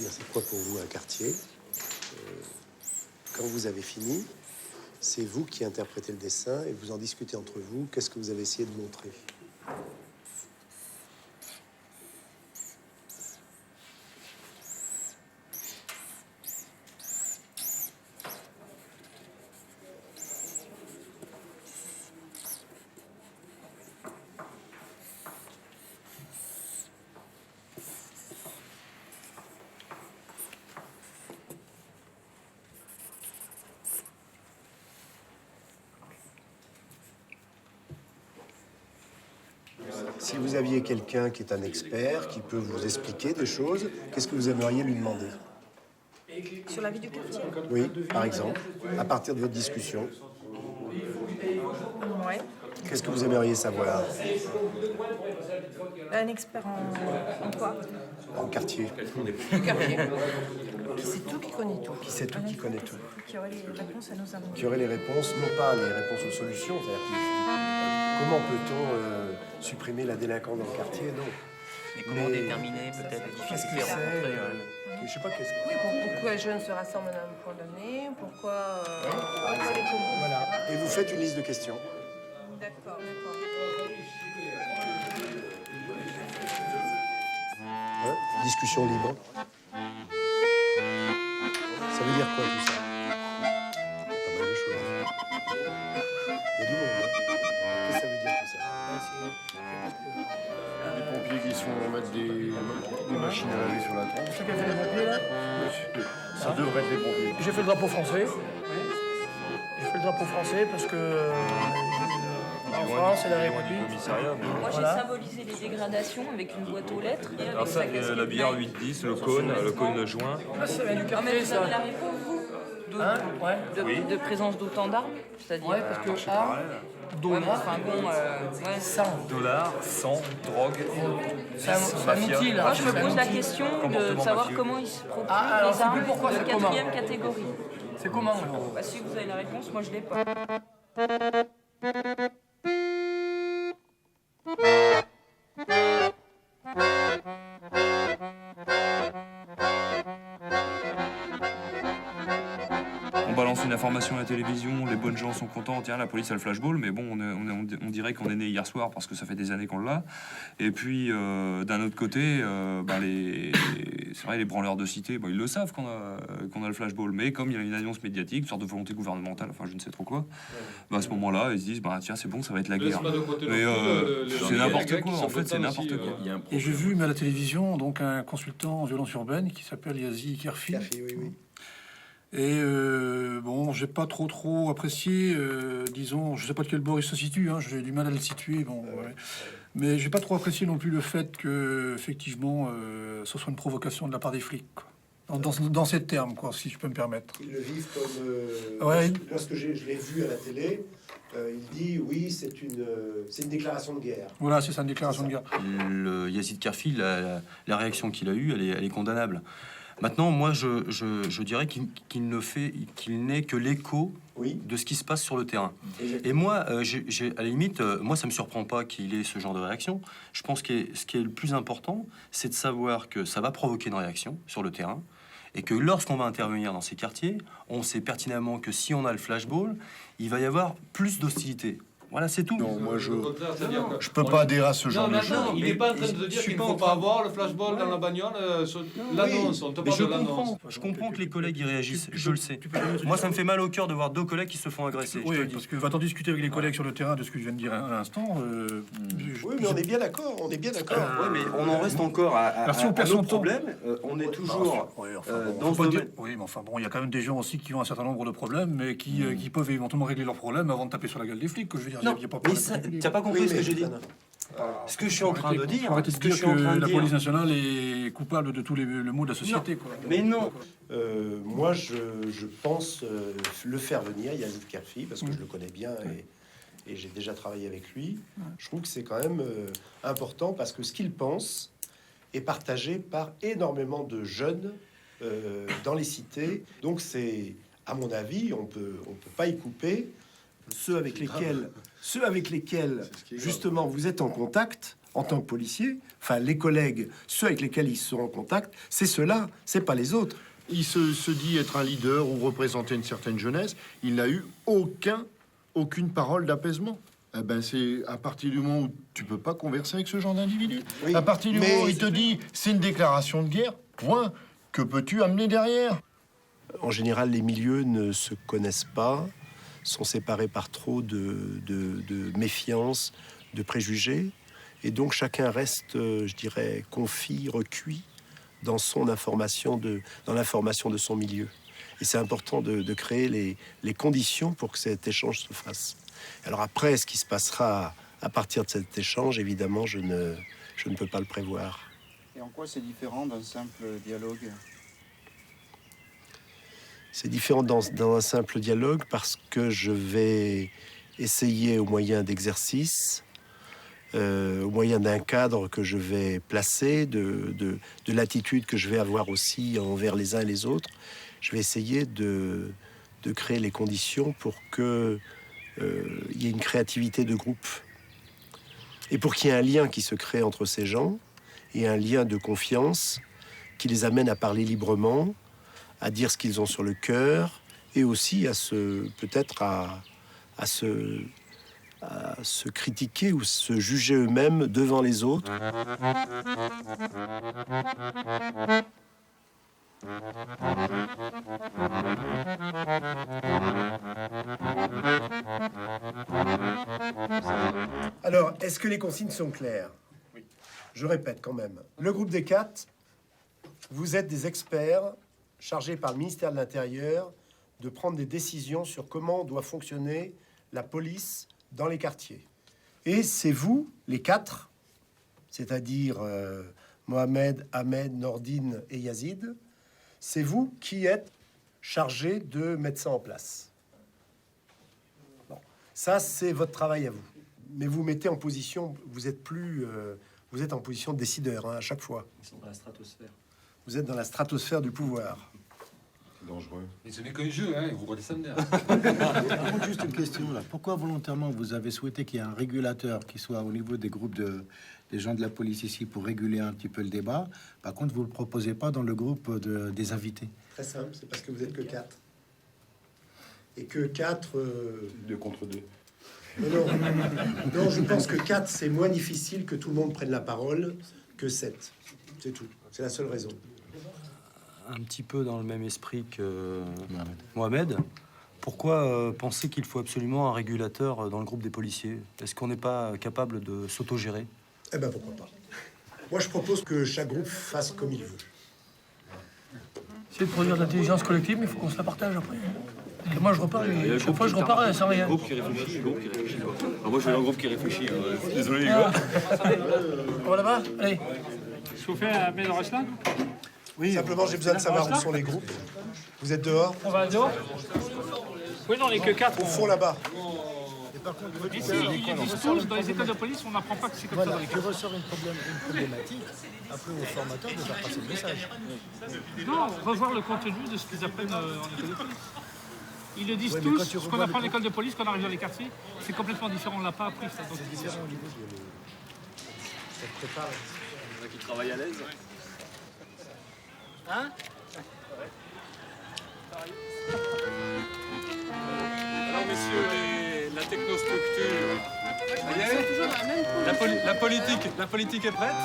C'est quoi pour vous un quartier? Quand vous avez fini, c'est vous qui interprétez le dessin et vous en discutez entre vous. Qu'est-ce que vous avez essayé de montrer? Si vous aviez quelqu'un qui est un expert, qui peut vous expliquer des choses, qu'est-ce que vous aimeriez lui demander? Sur la vie du quartier? Oui, par exemple, à partir de votre discussion. Ouais. Qu'est-ce que vous aimeriez savoir? Un expert en quoi? En quartier. Quartier. Qui sait tout, qui connaît tout. Qui sait tout, qui connaît tout. Qui aurait les réponses à nos amendements. Qui aurait les réponses, non pas les réponses aux solutions, c'est-à-dire comment peut-on supprimer la délinquance dans le quartier? Non. Mais comment déterminer peut-être les difficultés Qu'est-ce que rencontrées c'est? Je sais pas qu'est-ce que... Oui, pourquoi les jeunes se rassemblent à un point donné, pourquoi... Voilà. Et vous faites une liste de questions. D'accord. Hein? Discussion libre. Ça veut dire quoi tout ça? Il y a pas mal de choses. Il y a du monde. Hein? Qu'est-ce que ça veut dire tout ça? Les pompiers qui se font mettre des machines à laver sur la tronche. C'est qui a fait les pompiers là? Ça devrait être les pompiers. J'ai fait le drapeau français. J'ai fait le drapeau français parce que en France, c'est la République. Moi, j'ai symbolisé les dégradations avec une boîte aux lettres. Et Alors ça, la bière 8-10, le cône de juin. Ah, ça vient du mais quartier, vous ça. avez la réponse, vous de présence d'autant d'armes? C'est-à-dire... Ouais, parce que A, dollar, enfin bon, 100 $, 100, drogue, c'est un outil, là. Moi, je me C'est un pose la outil. question de savoir comment ils se procurent alors, les c'est plus armes pourquoi, de c'est comment 4e catégorie. C'est comment, alors? Bah, si vous avez la réponse, moi je l'ai pas. On balance une information à la télévision, les bonnes gens sont contents, tiens, la police a le flashball, mais bon, on dirait qu'on est né hier soir parce que ça fait des années qu'on l'a. Et puis, d'un autre côté, c'est vrai, les branleurs de cité, ils le savent qu'on a le flashball, mais comme il y a une annonce médiatique, une sorte de volonté gouvernementale, enfin, je ne sais trop quoi, à ce moment-là, ils se disent, tiens, c'est bon, ça va être la guerre. Mais c'est n'importe quoi, en fait, c'est n'importe quoi. Et j'ai vu, mais à la télévision, donc un consultant en violence urbaine qui s'appelle Yazi Kerfi. Et bon, j'ai pas trop apprécié, disons, je sais pas de quel bord il se situe, hein, j'ai du mal à le situer, bon, ouais. Mais j'ai pas trop apprécié non plus le fait que, effectivement, ce soit une provocation de la part des flics, quoi. Dans ces termes, quoi, si je peux me permettre. Ils le vivent comme... Ouais. Lorsque je l'ai vu à la télé, il dit, oui, c'est une déclaration de guerre. Voilà, c'est ça, une déclaration de guerre. Le Yazid Kerfi, la réaction qu'il a eue, elle est condamnable. Maintenant, moi, je dirais qu'il n'est que l'écho de ce qui se passe sur le terrain. Et moi, à la limite, moi, ça me surprend pas qu'il ait ce genre de réaction. Je pense que ce qui est le plus important, c'est de savoir que ça va provoquer une réaction sur le terrain et que lorsqu'on va intervenir dans ces quartiers, on sait pertinemment que si on a le flashball, il va y avoir plus d'hostilité. Voilà, c'est tout. Non, moi, je peux pas adhérer à ce genre de choses. Non, il n'est pas en train de dire qu'il ne faut pas avoir le flashball dans la bagnole. L'annonce, on te parle de l'annonce. Je comprends que les collègues y réagissent, je le sais. Moi, ça me fait mal au cœur de voir 2 collègues qui se font agresser. Oui, parce que va-t-on discuter avec les collègues sur le terrain de ce que je viens de dire à l'instant. Oui, mais on est bien d'accord, Oui, mais on en reste encore à nos problèmes. On est toujours dans ce domaine. Oui, mais enfin bon, il y a quand même des gens aussi qui ont un certain nombre de problèmes, mais qui peuvent éventuellement régler leurs problèmes avant de taper sur la gueule des flics, que je veux dire. Non, mais t'as pas compris ce que j'ai dit. Ce que je suis en train de dire, c'est que la police nationale est coupable de tous les maux de la société. Quoi. Mais non. Moi, je pense le faire venir, Yazid Kerfi, parce que je le connais bien et j'ai déjà travaillé avec lui. Je trouve que c'est quand même important parce que ce qu'il pense est partagé par énormément de jeunes dans les cités. Donc c'est, à mon avis, on peut pas y couper ceux avec lesquels justement vous êtes en contact en tant que policier, enfin les collègues, ceux avec lesquels ils sont en contact, c'est ceux-là, c'est pas les autres. Il se dit être un leader ou représenter une certaine jeunesse. Il n'a eu aucune parole d'apaisement. Eh ben c'est à partir du moment où tu peux pas converser avec ce genre d'individu. Oui, à partir du moment où il te dit c'est une déclaration de guerre, point. Que peux-tu amener derrière? En général, les milieux ne se connaissent pas, sont séparés par trop de méfiance, de préjugés, et donc chacun reste, je dirais, confit, recuit dans son information, dans l'information de son milieu. Et c'est important de créer les conditions pour que cet échange se fasse. Alors après, ce qui se passera à partir de cet échange, évidemment, je ne peux pas le prévoir. Et en quoi c'est différent d'un simple dialogue ? C'est différent dans un simple dialogue parce que je vais essayer au moyen d'exercices, au moyen d'un cadre que je vais placer, de l'attitude que je vais avoir aussi envers les uns et les autres. Je vais essayer de créer les conditions pour que il y ait une créativité de groupe et pour qu'il y ait un lien qui se crée entre ces gens et un lien de confiance qui les amène à parler librement, à dire ce qu'ils ont sur le cœur et aussi à se critiquer ou se juger eux-mêmes devant les autres. Alors, est-ce que les consignes sont claires? Oui. Je répète quand même. Le groupe des 4, vous êtes des experts chargés par le ministère de l'Intérieur de prendre des décisions sur comment doit fonctionner la police dans les quartiers. Et c'est vous, les 4, c'est-à-dire Mohamed, Ahmed, Nordine et Yazid, c'est vous qui êtes chargés de mettre ça en place. Bon. Ça, c'est votre travail à vous. Mais vous mettez en position, vous êtes en position de décideur à chaque fois. Ils sont dans la stratosphère. Vous êtes dans la stratosphère du pouvoir. C'est dangereux. Mais ce n'est qu'un jeu, hein, vous redescendez. Juste une question là. Pourquoi volontairement vous avez souhaité qu'il y ait un régulateur qui soit au niveau des groupes des gens de la police ici pour réguler un petit peu le débat? Par contre, vous ne le proposez pas dans le groupe des invités. Très simple, c'est parce que vous êtes que 4. et que 4... 2 contre 2. Non, non, je pense que 4, c'est moins difficile que tout le monde prenne la parole que 7. C'est tout. C'est la seule raison. Un petit peu dans le même esprit que Mohamed. Pourquoi penser qu'il faut absolument un régulateur dans le groupe des policiers? Est-ce qu'on n'est pas capable de s'autogérer? Eh ben pourquoi pas. Moi, je propose que chaque groupe fasse comme il veut. C'est de produire de l'intelligence collective, mais il faut qu'on se la partage après. Et moi, je repars, et chaque fois, je repars sans rien. Groupe qui réfléchit, groupe qui réfléchit. Alors moi, je suis un groupe qui réfléchit. Désolé, les Ah. gars. On va là-bas? Allez. Chauffé à Médor-Eslan? Oui, simplement, j'ai besoin de savoir où sont les groupes. Vous êtes dehors? On va dehors? Oui, non, on n'est que 4. Au fond, là-bas. Ici, ils disent tous, dans les écoles de police, on n'apprend pas que c'est comme ça dans les Qui ressort une problématique, après aux formateurs de faire passer le message. Non, revoir le contenu de ce qu'ils apprennent en école de police. Ils le disent Ouais, mais tous, quand tu ce qu'on revois apprend à le l'école de police, quand on arrive dans les quartiers, c'est complètement différent. On l'a pas appris, ça. Donc c'est différent. Ça te prépare. Il y en a qui travaillent à l'aise. Hein? Alors messieurs, la technostructure. Ça y est, la politique est prête.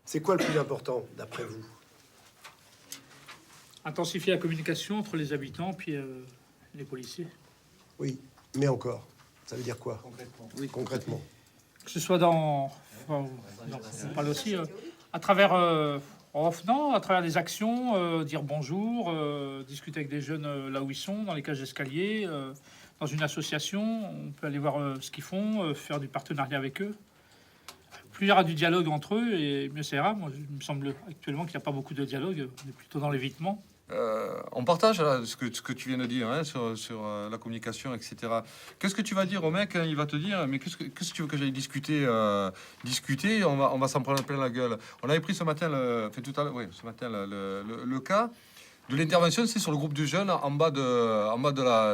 C'est quoi le plus important, d'après vous? Intensifier la communication entre les habitants puis les policiers. Oui, mais encore. Ça veut dire quoi? Concrètement. Oui, concrètement. Que ce soit dans... Enfin, on parle aussi à travers... à travers des actions, dire bonjour, discuter avec des jeunes là où ils sont, dans les cages d'escalier, dans une association, on peut aller voir ce qu'ils font, faire du partenariat avec eux. Plus il y aura du dialogue entre eux, et mieux ça ira. Moi, il me semble actuellement qu'il n'y a pas beaucoup de dialogue, on est plutôt dans l'évitement. On partage là, ce que tu viens de dire hein, sur la communication, etc. Qu'est-ce que tu vas dire au mec hein, il va te dire, mais qu'est-ce que tu veux que j'aille discuter discuter, on va s'en prendre plein la gueule. On avait pris ce matin, le cas de l'intervention, c'est sur le groupe de jeunes en bas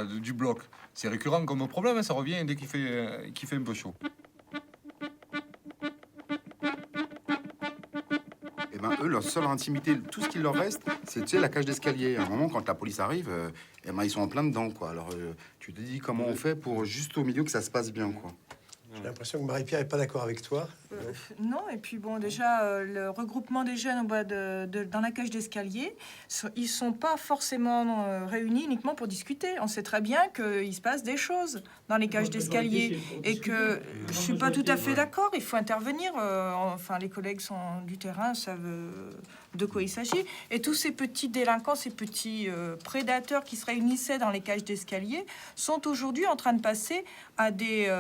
du bloc. C'est récurrent comme problème, hein, ça revient dès qu'il fait un peu chaud. Et ben eux, leur seule intimité, tout ce qu'il leur reste, c'est tu sais, la cage d'escalier. À un moment, quand la police arrive, et ben, ils sont en plein dedans, quoi. Alors, tu te dis comment on fait pour juste au milieu que ça se passe bien, quoi. J'ai l'impression que Marie-Pierre n'est pas d'accord avec toi. Non, et puis bon, déjà, le regroupement des jeunes au bas dans la cage d'escalier, ils sont pas forcément réunis uniquement pour discuter. On sait très bien qu'il se passe des choses dans les cages d'escalier et que je suis pas tout à fait d'accord. Il faut intervenir. Enfin, les collègues sont du terrain, savent de quoi il s'agit. Et tous ces petits délinquants, ces petits prédateurs qui se réunissaient dans les cages d'escalier sont aujourd'hui en train de passer à des...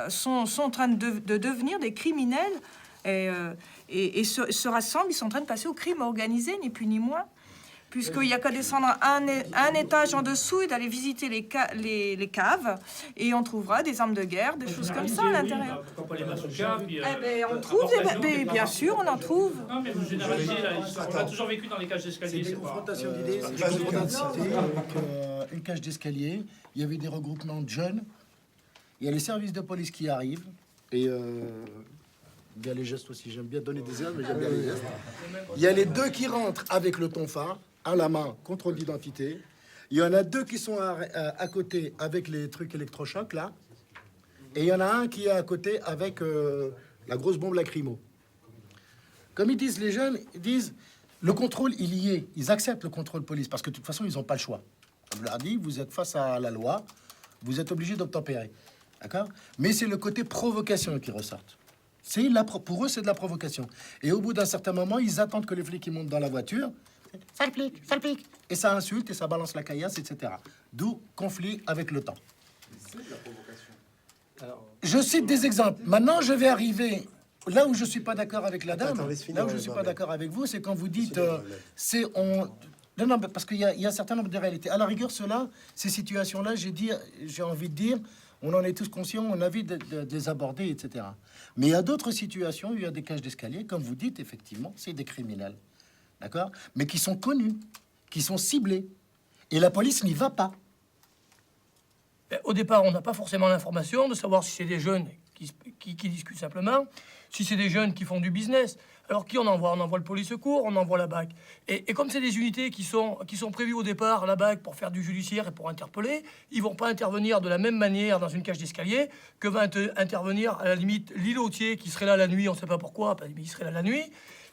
sont en train de devenir des criminels et se rassemblent. Ils sont en train de passer au crime organisé, ni plus ni moins. Puisqu'il n'y a qu'à descendre un étage en dessous et d'aller visiter les caves, et on trouvera des armes de guerre, des choses comme ça à l'intérieur. Pourquoi pas les bazookas, puis, On trouve bien sûr, on en trouve. Non, mais vous généralisez, là, on a toujours vécu dans les cages d'escalier. C'est des confrontations d'idées. C'est une cité avec une cage d'escalier. Il y avait des regroupements de jeunes. Il y a les services de police qui arrivent. Et bien les gestes aussi. J'aime bien donner des ailes, mais j'aime bien les gestes. Il y a les deux qui rentrent avec le tonfa à la main, contrôle d'identité. Il y en a deux qui sont à côté avec les trucs électrochocs, là. Et il y en a un qui est à côté avec la grosse bombe lacrymo. Comme ils disent les jeunes, ils disent le contrôle, il y est. Ils acceptent le contrôle police parce que de toute façon, ils n'ont pas le choix. Comme je leur dis, vous êtes face à la loi, vous êtes obligé d'obtempérer. D'accord? Mais c'est le côté provocation qui ressort. Pour eux, c'est de la provocation. Et au bout d'un certain moment, ils attendent que les flics ils montent dans la voiture. Ça le pique. Et ça insulte et ça balance la caillasse, etc. D'où conflit avec le temps. C'est de la provocation. Je cite des exemples. Maintenant, je vais arriver là où je suis pas d'accord avec la dame. Là où je suis pas d'accord avec vous, c'est quand vous dites non, parce qu'il y a un certain nombre de réalités. À la rigueur, ces situations-là, j'ai envie de dire, on en est tous conscients, on a envie de les aborder, etc. Mais il y a d'autres situations où il y a des cages d'escalier, comme vous dites, effectivement, c'est des criminels. d'accord, mais qui sont connus, qui sont ciblés. Et la police n'y va pas. Au départ, on n'a pas forcément l'information de savoir si c'est des jeunes qui discutent simplement, si c'est des jeunes qui font du business. Alors qui on envoie? On envoie le police secours, on envoie la BAC. Et comme c'est des unités qui sont prévues au départ, la BAC, pour faire du judiciaire et pour interpeller, ils vont pas intervenir de la même manière dans une cage d'escalier que va intervenir à la limite l'îlotier qui serait là la nuit, on ne sait pas pourquoi, mais il serait là la nuit.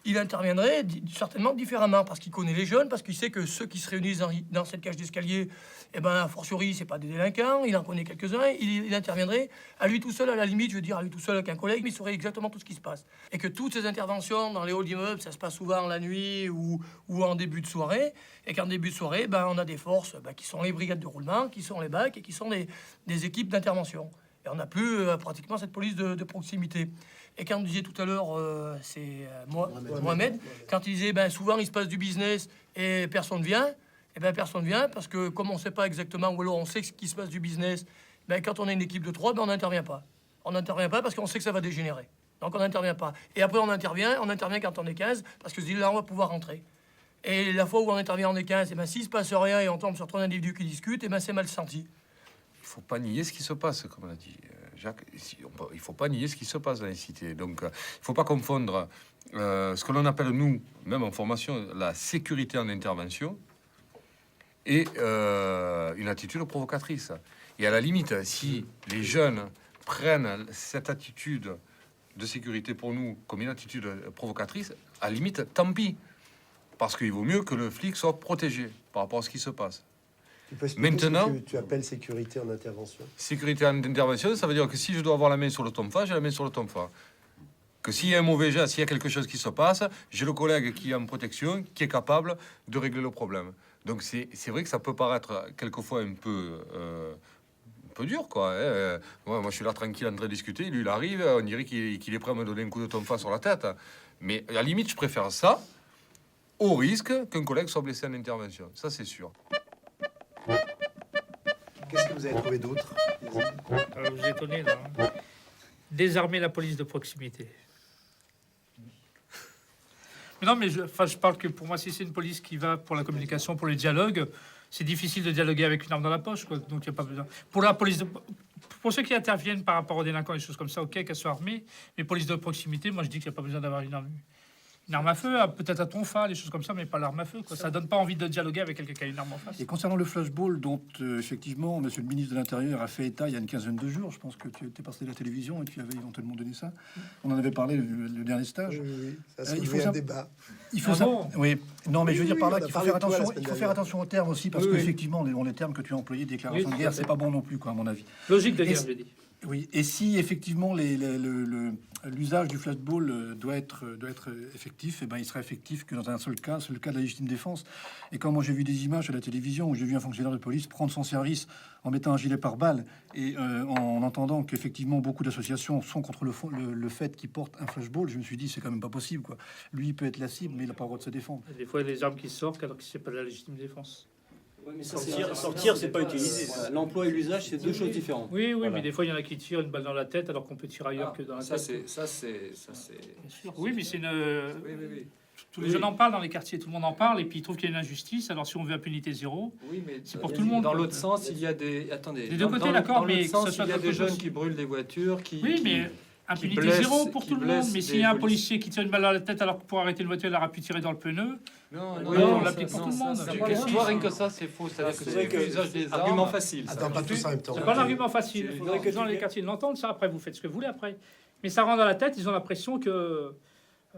Il interviendrait certainement différemment parce qu'il connaît les jeunes, parce qu'il sait que ceux qui se réunissent dans cette cage d'escalier, eh ben, a fortiori, c'est pas des délinquants, il en connaît quelques-uns, il interviendrait à lui tout seul, à la limite, je veux dire, à lui tout seul avec un collègue, mais il saurait exactement tout ce qui se passe. Et que toutes ces interventions dans les halls d'immeubles, ça se passe souvent la nuit ou en début de soirée, et qu'en début de soirée, ben, on a des forces qui sont les brigades de roulement, qui sont les BAC et qui sont des équipes d'intervention. Et on n'a plus pratiquement cette police de proximité. Et quand on disait tout à l'heure, c'est Mohamed, quand il disait, ben, souvent il se passe du business et personne vient, et ben personne vient parce que comme on ne sait pas exactement, ou alors on sait qu'il se passe du business, ben, quand on a une équipe de 3, ben, on n'intervient pas. On n'intervient pas parce qu'on sait que ça va dégénérer. Donc on n'intervient pas. Et après on intervient quand on est 15, parce que se dit là on va pouvoir rentrer. Et la fois où on intervient on est 15, et ben s'il se passe rien et on tombe sur 3 individus qui discutent, et ben c'est mal senti. Il faut pas nier ce qui se passe, comme l'a dit Jacques. Il faut pas nier ce qui se passe dans les cités. Donc, il faut pas confondre ce que l'on appelle, nous, même en formation, la sécurité en intervention et une attitude provocatrice. Et à la limite, si les jeunes prennent cette attitude de sécurité pour nous comme une attitude provocatrice, à la limite, tant pis. Parce qu'il vaut mieux que le flic soit protégé par rapport à ce qui se passe. Maintenant, ce que tu appelles sécurité en intervention. Sécurité en intervention, ça veut dire que si je dois avoir la main sur le tonfa, j'ai la main sur le tonfa. Que s'il y a un mauvais geste, s'il y a quelque chose qui se passe, j'ai le collègue qui est en protection, qui est capable de régler le problème. Donc c'est vrai que ça peut paraître quelquefois un peu dur, quoi. Moi, je suis là tranquille en train de discuter, lui il arrive, on dirait qu'il est prêt à me donner un coup de tonfa sur la tête. Mais à la limite, je préfère ça au risque qu'un collègue soit blessé en intervention. Ça, c'est sûr. Qu'est-ce que vous avez trouvé d'autre? Vous êtes étonné, là. Hein. Désarmer la police de proximité. Mais non, mais je parle que pour moi, si c'est une police qui va pour la communication, pour le dialogue, c'est difficile de dialoguer avec une arme dans la poche, quoi. Donc il n'y a pas besoin. Pour la police pour ceux qui interviennent par rapport aux délinquants, des choses comme ça, ok, qu'elles soient armées. Mais police de proximité, moi je dis qu'il n'y a pas besoin d'avoir une arme à feu, peut-être à tonfa, des choses comme ça, mais pas l'arme à feu, quoi. Ça donne pas envie de dialoguer avec quelqu'un qui a une arme en face. Et concernant le flashball, dont effectivement, monsieur le ministre de l'Intérieur a fait état il y a une quinzaine de jours, je pense que tu étais passé à la télévision et tu avais éventuellement donné ça. On en avait parlé le dernier stage. Oui. Ça il faut un débat. Il faut ça. Oui. Non, mais je veux dire par là qu'il faut faire attention. Il faut faire attention aux termes aussi, parce qu'effectivement, les termes que tu as employés, déclaration de guerre, c'est pas bon non plus, quoi, à mon avis. Logique de guerre, je l'ai dit. Oui, et si effectivement l'usage du flashball doit être effectif, et ben il sera effectif que dans un seul cas, c'est le cas de la légitime défense. Et quand moi j'ai vu des images à la télévision où j'ai vu un fonctionnaire de police prendre son service en mettant un gilet pare-balles et en entendant qu'effectivement beaucoup d'associations sont contre le fait qu'il porte un flashball, je me suis dit c'est quand même pas possible, quoi. Lui il peut être la cible, mais il n'a pas le droit de se défendre. Des fois il y a des armes qui sortent alors que c'est pas de la légitime défense. Ouais, mais sortir, c'est pas utiliser. L'emploi et l'usage, c'est deux choses différentes. Oui, voilà. Mais des fois, il y en a qui tirent une balle dans la tête alors qu'on peut tirer ailleurs que dans la tête. Ça, c'est. Oui, mais c'est une. Oui. Tous les jeunes en parlent dans les quartiers, tout le monde en parle, et puis ils trouvent qu'il y a une injustice. Alors, si on veut impunité zéro, c'est pour tout le monde. Dans l'autre sens, il y a des. Attendez. Des deux côtés, d'accord, mais il y a des jeunes qui brûlent des voitures, qui. Oui, mais. Impunité zéro pour tout le monde, mais s'il y a un policier qui tire une balle dans la tête alors que pour arrêter une voiture, il aurait pu tirer dans le pneu, on l'applique pour tout le monde. Rien que ça, c'est faux. C'est que l'usage des armes. Argument facile. Attends, pas tous en même temps. C'est pas un argument facile. Il faudrait que dans les quartiers l'entendent, ça. Après, vous faites ce que vous voulez après. Mais ça rend dans la tête, ils ont l'impression que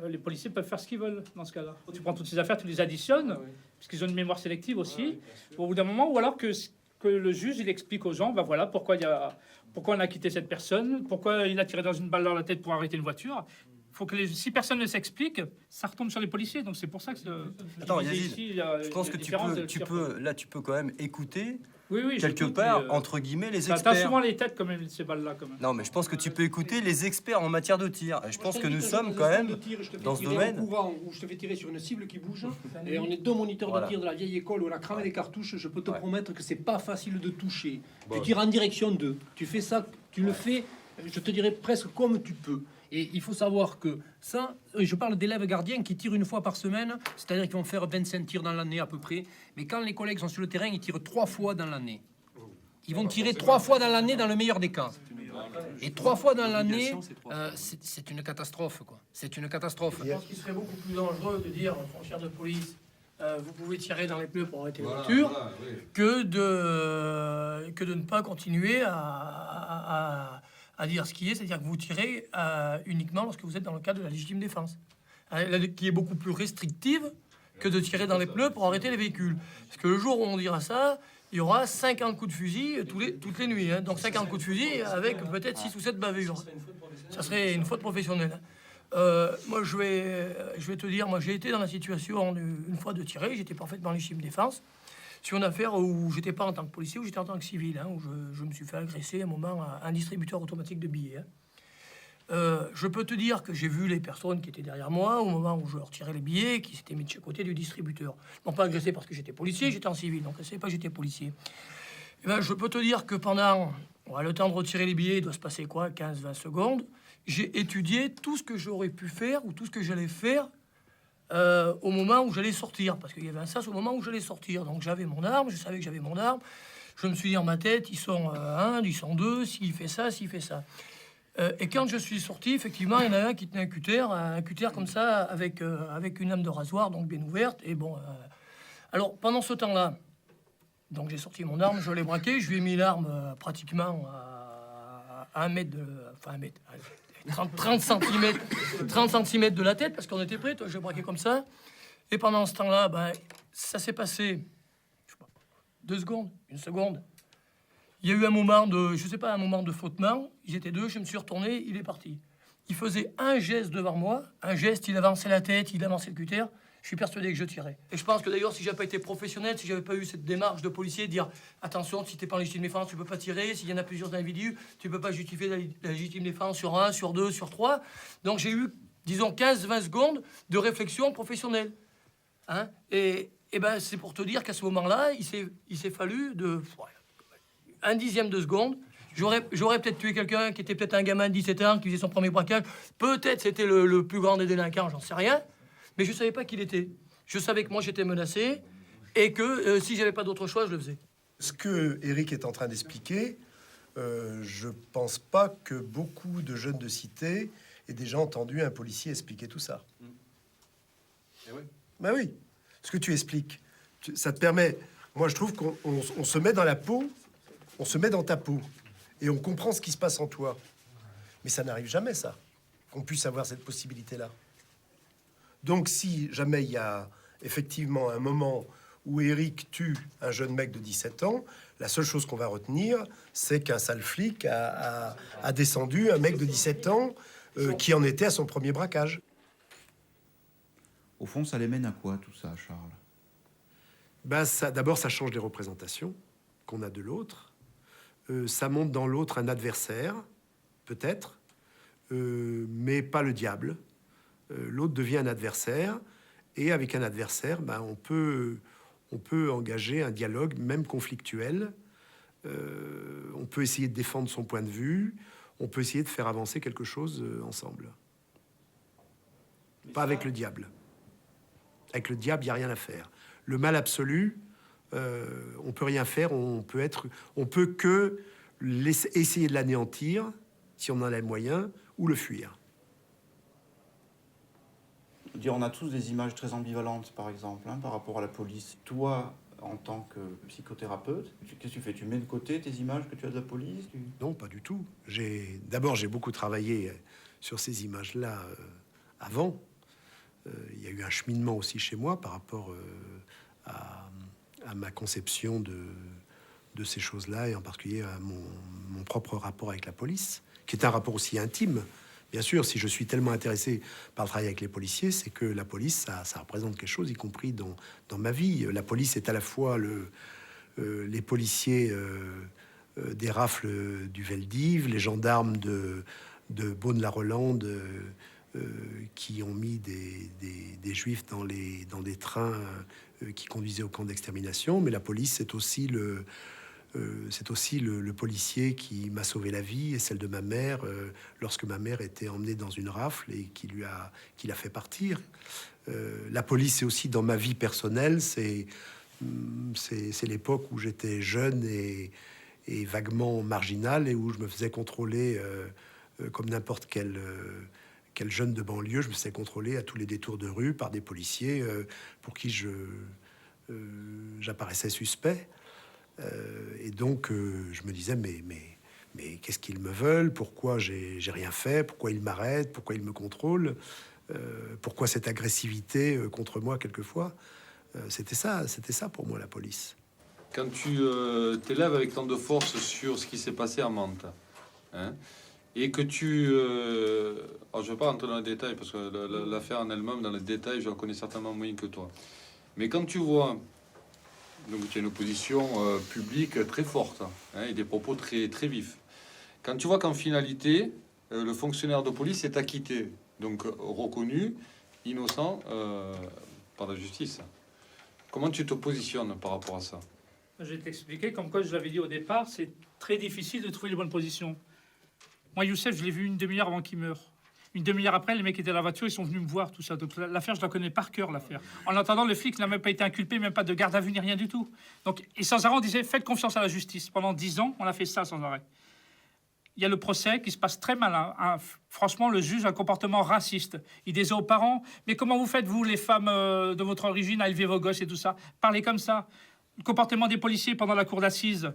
les policiers peuvent faire ce qu'ils veulent dans ce cas-là. Tu prends toutes ces affaires, tu les additionnes, puisqu'ils ont une mémoire sélective aussi, au bout d'un moment, ou alors que le juge, il explique aux gens, ben voilà, pourquoi on a quitté cette personne, pourquoi il a tiré dans une balle dans la tête pour arrêter une voiture. Faut que si personne ne s'explique, ça retombe sur les policiers. Donc c'est pour ça que. Attends, Yazid, je pense que tu peux quand même écouter. Quelque part, entre guillemets, les experts. T'as souvent les têtes quand même, ces balles-là, quand même. Non, mais je pense que tu peux écouter les experts en matière de tir. Et je pense que nous sommes quand même dans ce domaine. Où je te fais tirer sur une cible qui bouge, et on est deux moniteurs de tir de la vieille école où on a cramé les cartouches. Je peux te promettre que c'est pas facile de toucher. Tu tires en direction d'eux. Tu fais ça, tu le fais Je te dirais presque comme tu peux. Et il faut savoir que ça, je parle d'élèves gardiens qui tirent une fois par semaine, c'est-à-dire qu'ils vont faire 25 tirs dans l'année à peu près. Mais quand les collègues sont sur le terrain, ils tirent 3 fois dans l'année. Ils vont tirer 3 fois dans l'année dans le meilleur des cas. Et 3 fois dans l'année, c'est une catastrophe, quoi. C'est une catastrophe. Je pense qu'il serait beaucoup plus dangereux de dire aux fonctionnaires de police vous pouvez tirer dans les pneus pour arrêter les voitures, que de ne pas continuer à dire ce qui est, c'est-à-dire que vous tirez uniquement lorsque vous êtes dans le cadre de la légitime défense, qui est beaucoup plus restrictive que de tirer dans les pneus pour arrêter les véhicules. Parce que le jour où on dira ça, il y aura 50 coups de fusil toutes les nuits. Hein. Donc 50 coups de fusil avec peut-être 6 ou 7 bavures. Ça serait une faute professionnelle. Moi, je vais te dire, moi, j'ai été dans la situation une fois de tirer. J'étais parfaitement légitime défense sur une affaire où j'étais pas en tant que policier, où j'étais en tant que civil, hein, où je me suis fait agresser à un moment à un distributeur automatique de billets. Hein. Je peux te dire que j'ai vu les personnes qui étaient derrière moi au moment où je leur tirais les billets, qui s'étaient mis de chaque côté du distributeur. Ils m'ont pas agressé parce que j'étais policier, j'étais en civil, donc je ne savais pas que j'étais policier. Et ben, je peux te dire que pendant le temps de retirer les billets, il doit se passer quoi, 15-20 secondes. J'ai étudié tout ce que j'aurais pu faire ou tout ce que j'allais faire au moment où j'allais sortir. Parce qu'il y avait un sas au moment où j'allais sortir. Donc j'avais mon arme, je savais que j'avais mon arme. Je me suis dit en ma tête, ils sont 1, ils sont 2, s'il fait ça, s'il fait ça. Et quand je suis sorti, effectivement, il y en a un qui tenait un cutter comme ça, avec une lame de rasoir, donc bien ouverte. Et bon, alors pendant ce temps-là, donc j'ai sorti mon arme, je l'ai braqué, je lui ai mis l'arme pratiquement à 1 mètre enfin 1 mètre, 30 cm de la tête, parce qu'on était prêts, j'ai braqué comme ça. Et pendant ce temps-là, ben, ça s'est passé, je sais pas, 2 secondes, 1 seconde. Il y a eu un moment un moment de flottement. Ils étaient 2, je me suis retourné, il est parti. Il faisait un geste devant moi, un geste, il avançait la tête, il avançait le cutter. Je suis persuadé que je tirais. Et je pense que d'ailleurs, si j'avais pas été professionnel, si j'avais pas eu cette démarche de policier, de dire attention, si t'es pas en légitime défense, tu peux pas tirer. S'il y en a plusieurs individus, tu peux pas justifier la légitime défense sur 1, sur 2, sur 3. Donc j'ai eu, disons, 15-20 secondes de réflexion professionnelle. Hein, et ben, c'est pour te dire qu'à ce moment-là, il s'est fallu de 1/10 de seconde. J'aurais peut-être tué quelqu'un qui était peut-être un gamin de 17 ans qui faisait son premier braquage. Peut-être c'était le plus grand des délinquants, j'en sais rien. Mais je savais pas qui il était. Je savais que moi j'étais menacé et que si j'avais pas d'autre choix, je le faisais. Ce que Eric est en train d'expliquer, je pense pas que beaucoup de jeunes de cité aient déjà entendu un policier expliquer tout ça. Eh oui. Ben oui, ce que tu expliques, ça te permet. Moi, je trouve qu'on se met dans la peau, on se met dans ta peau et on comprend ce qui se passe en toi. Mais ça n'arrive jamais, ça, qu'on puisse avoir cette possibilité-là. Donc, si jamais il y a effectivement un moment où Eric tue un jeune mec de 17 ans, la seule chose qu'on va retenir, c'est qu'un sale flic a descendu un mec de 17 ans qui en était à son premier braquage. Au fond, ça les mène à quoi, tout ça, Charles? Ben, d'abord, ça change les représentations qu'on a de l'autre. Ça montre dans l'autre un adversaire, peut-être, mais pas le diable. L'autre devient un adversaire, et avec un adversaire, ben, on peut engager un dialogue, même conflictuel. On peut essayer de défendre son point de vue, on peut essayer de faire avancer quelque chose ensemble. Pas avec le diable. Avec le diable, il n'y a rien à faire. Le mal absolu, on peut rien faire, on peut que essayer de l'anéantir, si on en a les moyens, ou le fuir. On a tous des images très ambivalentes, par exemple, par rapport à la police. Toi, en tant que psychothérapeute, qu'est-ce que tu fais? Tu mets de côté tes images que tu as de la police? Non, pas du tout. D'abord, j'ai beaucoup travaillé sur ces images-là avant. Il y a eu un cheminement aussi chez moi par rapport à ma conception de ces choses-là, et en particulier à mon propre rapport avec la police, qui est un rapport aussi intime. Bien sûr, si je suis tellement intéressé par le travail avec les policiers, c'est que la police, ça représente quelque chose, y compris dans ma vie. La police est à la fois les policiers des rafles du Veldiv, les gendarmes de Beaune-la-Rolande qui ont mis des juifs dans des trains qui conduisaient au camp d'extermination. Mais la police, c'est aussi c'est aussi le policier qui m'a sauvé la vie et celle de ma mère lorsque ma mère était emmenée dans une rafle et qui l'a fait partir. La police, c'est aussi dans ma vie personnelle, c'est l'époque où j'étais jeune et vaguement marginal et où je me faisais contrôler comme n'importe quel jeune de banlieue. Je me faisais contrôler à tous les détours de rue par des policiers pour qui j'apparaissais suspect. Et donc, je me disais, mais qu'est-ce qu'ils me veulent? Pourquoi j'ai rien fait? Pourquoi ils m'arrêtent? Pourquoi ils me contrôlent? Pourquoi cette agressivité contre moi quelquefois? C'était ça pour moi, la police. Quand tu t'élèves avec tant de force sur ce qui s'est passé à Mantes, hein, et que tu... alors je ne vais pas rentrer dans les détails, parce que l'affaire en elle-même, dans les détails, je la connais certainement moins que toi. Mais quand tu vois... Donc tu as une opposition publique très forte, hein, et des propos très, très vifs. Quand tu vois qu'en finalité, le fonctionnaire de police est acquitté, donc reconnu, innocent par la justice, comment tu te positionnes par rapport à ça? Je vais t'expliquer, comme quoi je l'avais dit au départ, c'est très difficile de trouver les bonnes positions. Moi, Youssef, je l'ai vu une demi-heure avant qu'il meure. Une demi-heure après, les mecs étaient dans la voiture, ils sont venus me voir, tout ça. Donc l'affaire, je la connais par cœur, l'affaire. En attendant, le flic n'a même pas été inculpé, même pas de garde à vue, ni rien du tout. Donc, et sans arrêt, on disait, faites confiance à la justice. Pendant 10 ans, on a fait ça sans arrêt. Il y a le procès qui se passe très mal. Hein. Franchement, le juge a un comportement raciste. Il disait aux parents, mais comment vous faites, vous, les femmes de votre origine, à élever vos gosses et tout ça? Parlez comme ça. Le comportement des policiers pendant la cour d'assises.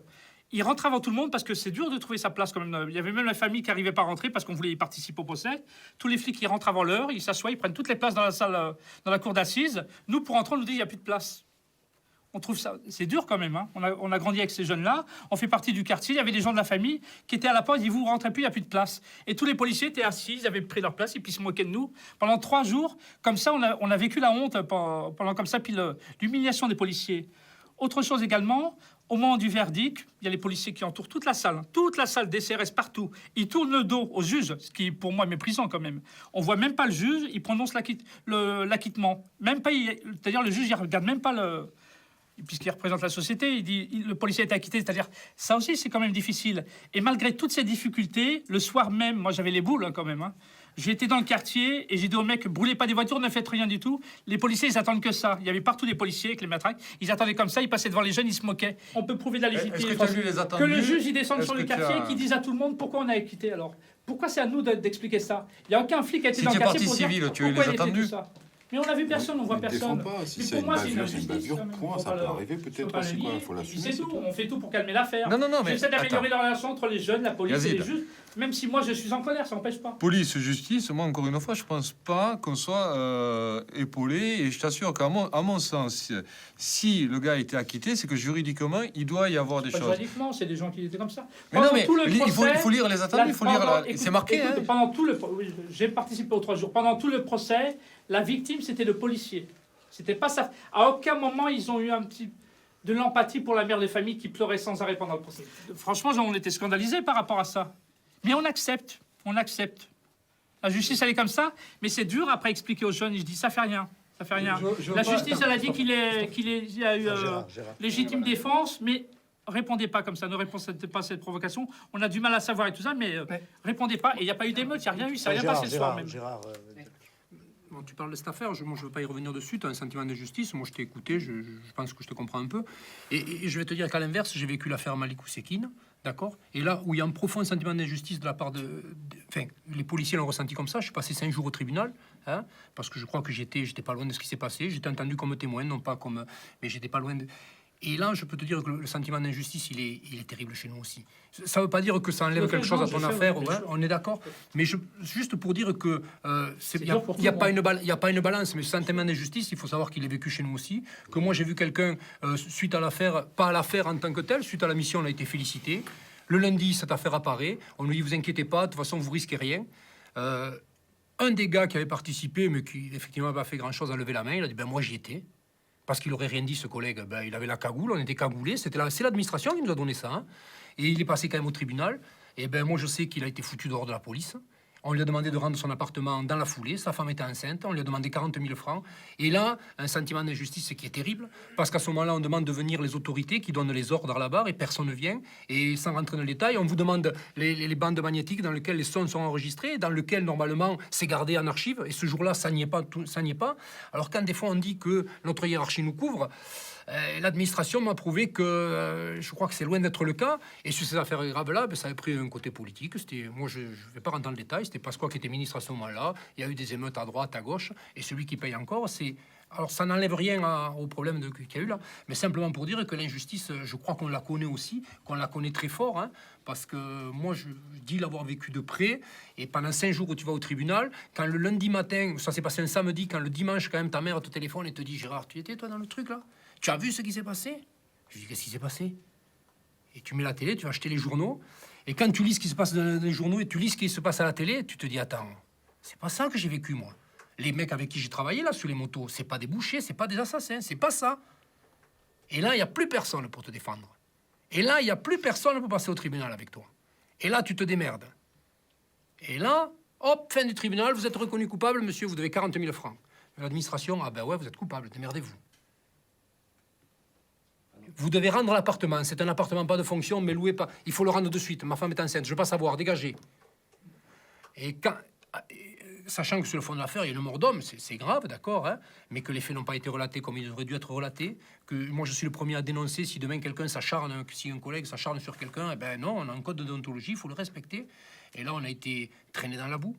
Il rentre avant tout le monde parce que c'est dur de trouver sa place quand même. Il y avait même la famille qui n'arrivait pas à rentrer parce qu'on voulait y participer au procès. Tous les flics, ils rentrent avant l'heure, ils s'assoient, ils prennent toutes les places dans la salle, dans la cour d'assises. Nous, pour rentrer, on nous dit il n'y a plus de place. On trouve ça... C'est dur quand même. Hein. On a grandi avec ces jeunes-là. On fait partie du quartier. Il y avait des gens de la famille qui étaient à la porte. Ils disent vous rentrez plus, il n'y a plus de place. Et tous les policiers étaient assis, ils avaient pris leur place et puis ils se moquaient de nous. Pendant 3 jours, comme ça, on a vécu la honte pendant comme ça, puis l'humiliation des policiers. Autre chose également, au moment du verdict, il y a les policiers qui entourent toute la salle des CRS partout. Ils tournent le dos au juge, ce qui pour moi est méprisant quand même. On voit même pas le juge, il prononce l'acquittement. Même pas, c'est-à-dire le juge, il regarde même pas puisqu'il représente la société, il dit le policier est acquitté, c'est-à-dire ça aussi c'est quand même difficile. Et malgré toutes ces difficultés, le soir même, moi j'avais les boules hein, quand même. Hein. J'étais dans le quartier et j'ai dit aux mecs, brûlez pas des voitures, ne faites rien du tout. Les policiers, ils attendent que ça. Il y avait partout des policiers avec les matraques. Ils attendaient comme ça, ils passaient devant les jeunes, ils se moquaient. On peut prouver de la légitimité. Que le juge, il descende sur le quartier et qu'il dise à tout le monde pourquoi on a acquitté alors. Pourquoi c'est à nous d'expliquer ça? Il n'y a aucun flic qui a été dans le quartier pour dire pourquoi il était tout ça. Mais on n'a vu personne, on voit personne. Pas. Si mais c'est pour une moi, c'est bavure, une c'est une injustice. bavure, point. Ça peut arriver peut-être aussi, quoi. Il faut l'assumer. C'est tout, on fait tout pour calmer l'affaire. Non, mais... J'essaie d'améliorer attends. la relation entre les jeunes, la police et les juges. Même si moi, je suis en colère, ça n'empêche pas. Police, justice, moi, encore une fois, je pense pas qu'on soit épaulé. Et je t'assure qu'à mon sens, si le gars a été acquitté, c'est que juridiquement, il doit y avoir des choses. Juridiquement, c'est des gens qui étaient comme ça. Mais non, mais il faut lire les attendus, il faut lire... C'est marqué, hein. Pendant tout le... Oui, j'ai participé aux 3 jours. Pendant tout le procès, la victime, c'était le policier. C'était pas ça. À aucun moment, ils ont eu de l'empathie pour la mère de famille qui pleurait sans arrêt pendant le procès. Franchement, on était scandalisés par rapport à ça. Mais on accepte. La justice, elle est comme ça, mais c'est dur après expliquer aux jeunes. Je dis, ça fait rien. La justice, elle a dit qu'il y a eu légitime défense, mais répondez pas comme ça, ne répondez pas à cette provocation. On a du mal à savoir et tout ça, mais répondez pas. Et il n'y a pas eu d'émeute, il n'y a rien eu, ça n'a rien passé ce soir même. Bon, tu parles de cette affaire, moi je veux pas y revenir dessus, tu as un sentiment d'injustice, moi je t'ai écouté, je pense que je te comprends un peu. Et je vais te dire qu'à l'inverse, j'ai vécu l'affaire Malik Oussekine, d'accord? Et là où il y a un profond sentiment d'injustice de la part enfin, les policiers l'ont ressenti comme ça, je suis passé 5 jours au tribunal, hein, parce que je crois que j'étais pas loin de ce qui s'est passé, j'étais entendu comme témoin, non pas comme... Mais j'étais pas loin de... Et là, je peux te dire que le sentiment d'injustice, il est terrible chez nous aussi. Ça ne veut pas dire que ça enlève quelque chose à ton affaire, ouais, on est d'accord. Mais juste pour dire que il n'y a pas une balance, mais ce sentiment d'injustice, il faut savoir qu'il est vécu chez nous aussi. Que moi, j'ai vu quelqu'un suite à l'affaire, pas à l'affaire en tant que telle, suite à la mission, on a été félicité. Le lundi, cette affaire apparaît. On nous dit vous inquiétez pas, de toute façon, vous risquez rien. Un des gars qui avait participé, mais qui effectivement n'a pas fait grand chose à lever la main, il a dit ben moi j'y étais. Parce qu'il aurait rien dit, ce collègue. Ben, il avait la cagoule, on était cagoulés. C'est l'administration qui nous a donné ça. Hein. Et il est passé quand même au tribunal. Et ben moi, je sais qu'il a été foutu dehors de la police. On lui a demandé de rendre son appartement dans la foulée. Sa femme était enceinte. On lui a demandé 40 000 francs. Et là, un sentiment d'injustice qui est terrible. Parce qu'à ce moment-là, on demande de venir les autorités qui donnent les ordres là-bas et personne ne vient. Et sans rentrer dans le détail, on vous demande les bandes magnétiques dans lesquelles les sons sont enregistrés, dans lesquelles, normalement, c'est gardé en archive. Et ce jour-là, ça n'y est pas. Ça n'y est pas. Alors, quand des fois, on dit que notre hiérarchie nous couvre, l'administration m'a prouvé que je crois que c'est loin d'être le cas. Et sur ces affaires graves-là, ça avait pris un côté politique. Moi, je ne vais pas rentrer dans le détail. C'était Pasqua qui était ministre à ce moment-là. Il y a eu des émeutes à droite, à gauche. Et celui qui paye encore, c'est... Alors, ça n'enlève rien au problème qu'il y a eu là. Mais simplement pour dire que l'injustice, je crois qu'on la connaît aussi, qu'on la connaît très fort. Hein, parce que moi, je dis l'avoir vécu de près. Et pendant 5 jours où tu vas au tribunal, quand le lundi matin, ça s'est passé un samedi, quand le dimanche, quand même, ta mère te téléphone et te dit « Gérard, tu étais toi dans le truc là ? Tu as vu ce qui s'est passé ?» Je dis « Qu'est-ce qui s'est passé ?» Et tu mets la télé, tu vas acheter les journaux. Et quand tu lis ce qui se passe dans les journaux et tu lis ce qui se passe à la télé, tu te dis « Attends, c'est pas ça que j'ai vécu, moi. Les mecs avec qui j'ai travaillé, là, sur les motos, c'est pas des bouchers, c'est pas des assassins, c'est pas ça. » Et là, il n'y a plus personne pour te défendre. Et là, il n'y a plus personne pour passer au tribunal avec toi. Et là, tu te démerdes. Et là, hop, fin du tribunal, vous êtes reconnu coupable, monsieur, vous devez 40 000 francs. L'administration, ah ben ouais, vous êtes coupable, démerdez-vous. Vous devez rendre l'appartement. C'est un appartement pas de fonction, mais loué pas. Il faut le rendre de suite. Ma femme est enceinte. Je veux pas savoir. Dégagez. Et quand, sachant que sur le fond de l'affaire, il y a une mort d'homme, c'est grave, d'accord, hein, mais que les faits n'ont pas été relatés comme ils auraient dû être relatés. Que moi, je suis le premier à dénoncer si demain quelqu'un s'acharne, si un collègue s'acharne sur quelqu'un. Eh ben non, on a un code de déontologie, il faut le respecter. Et là, on a été traîné dans la boue.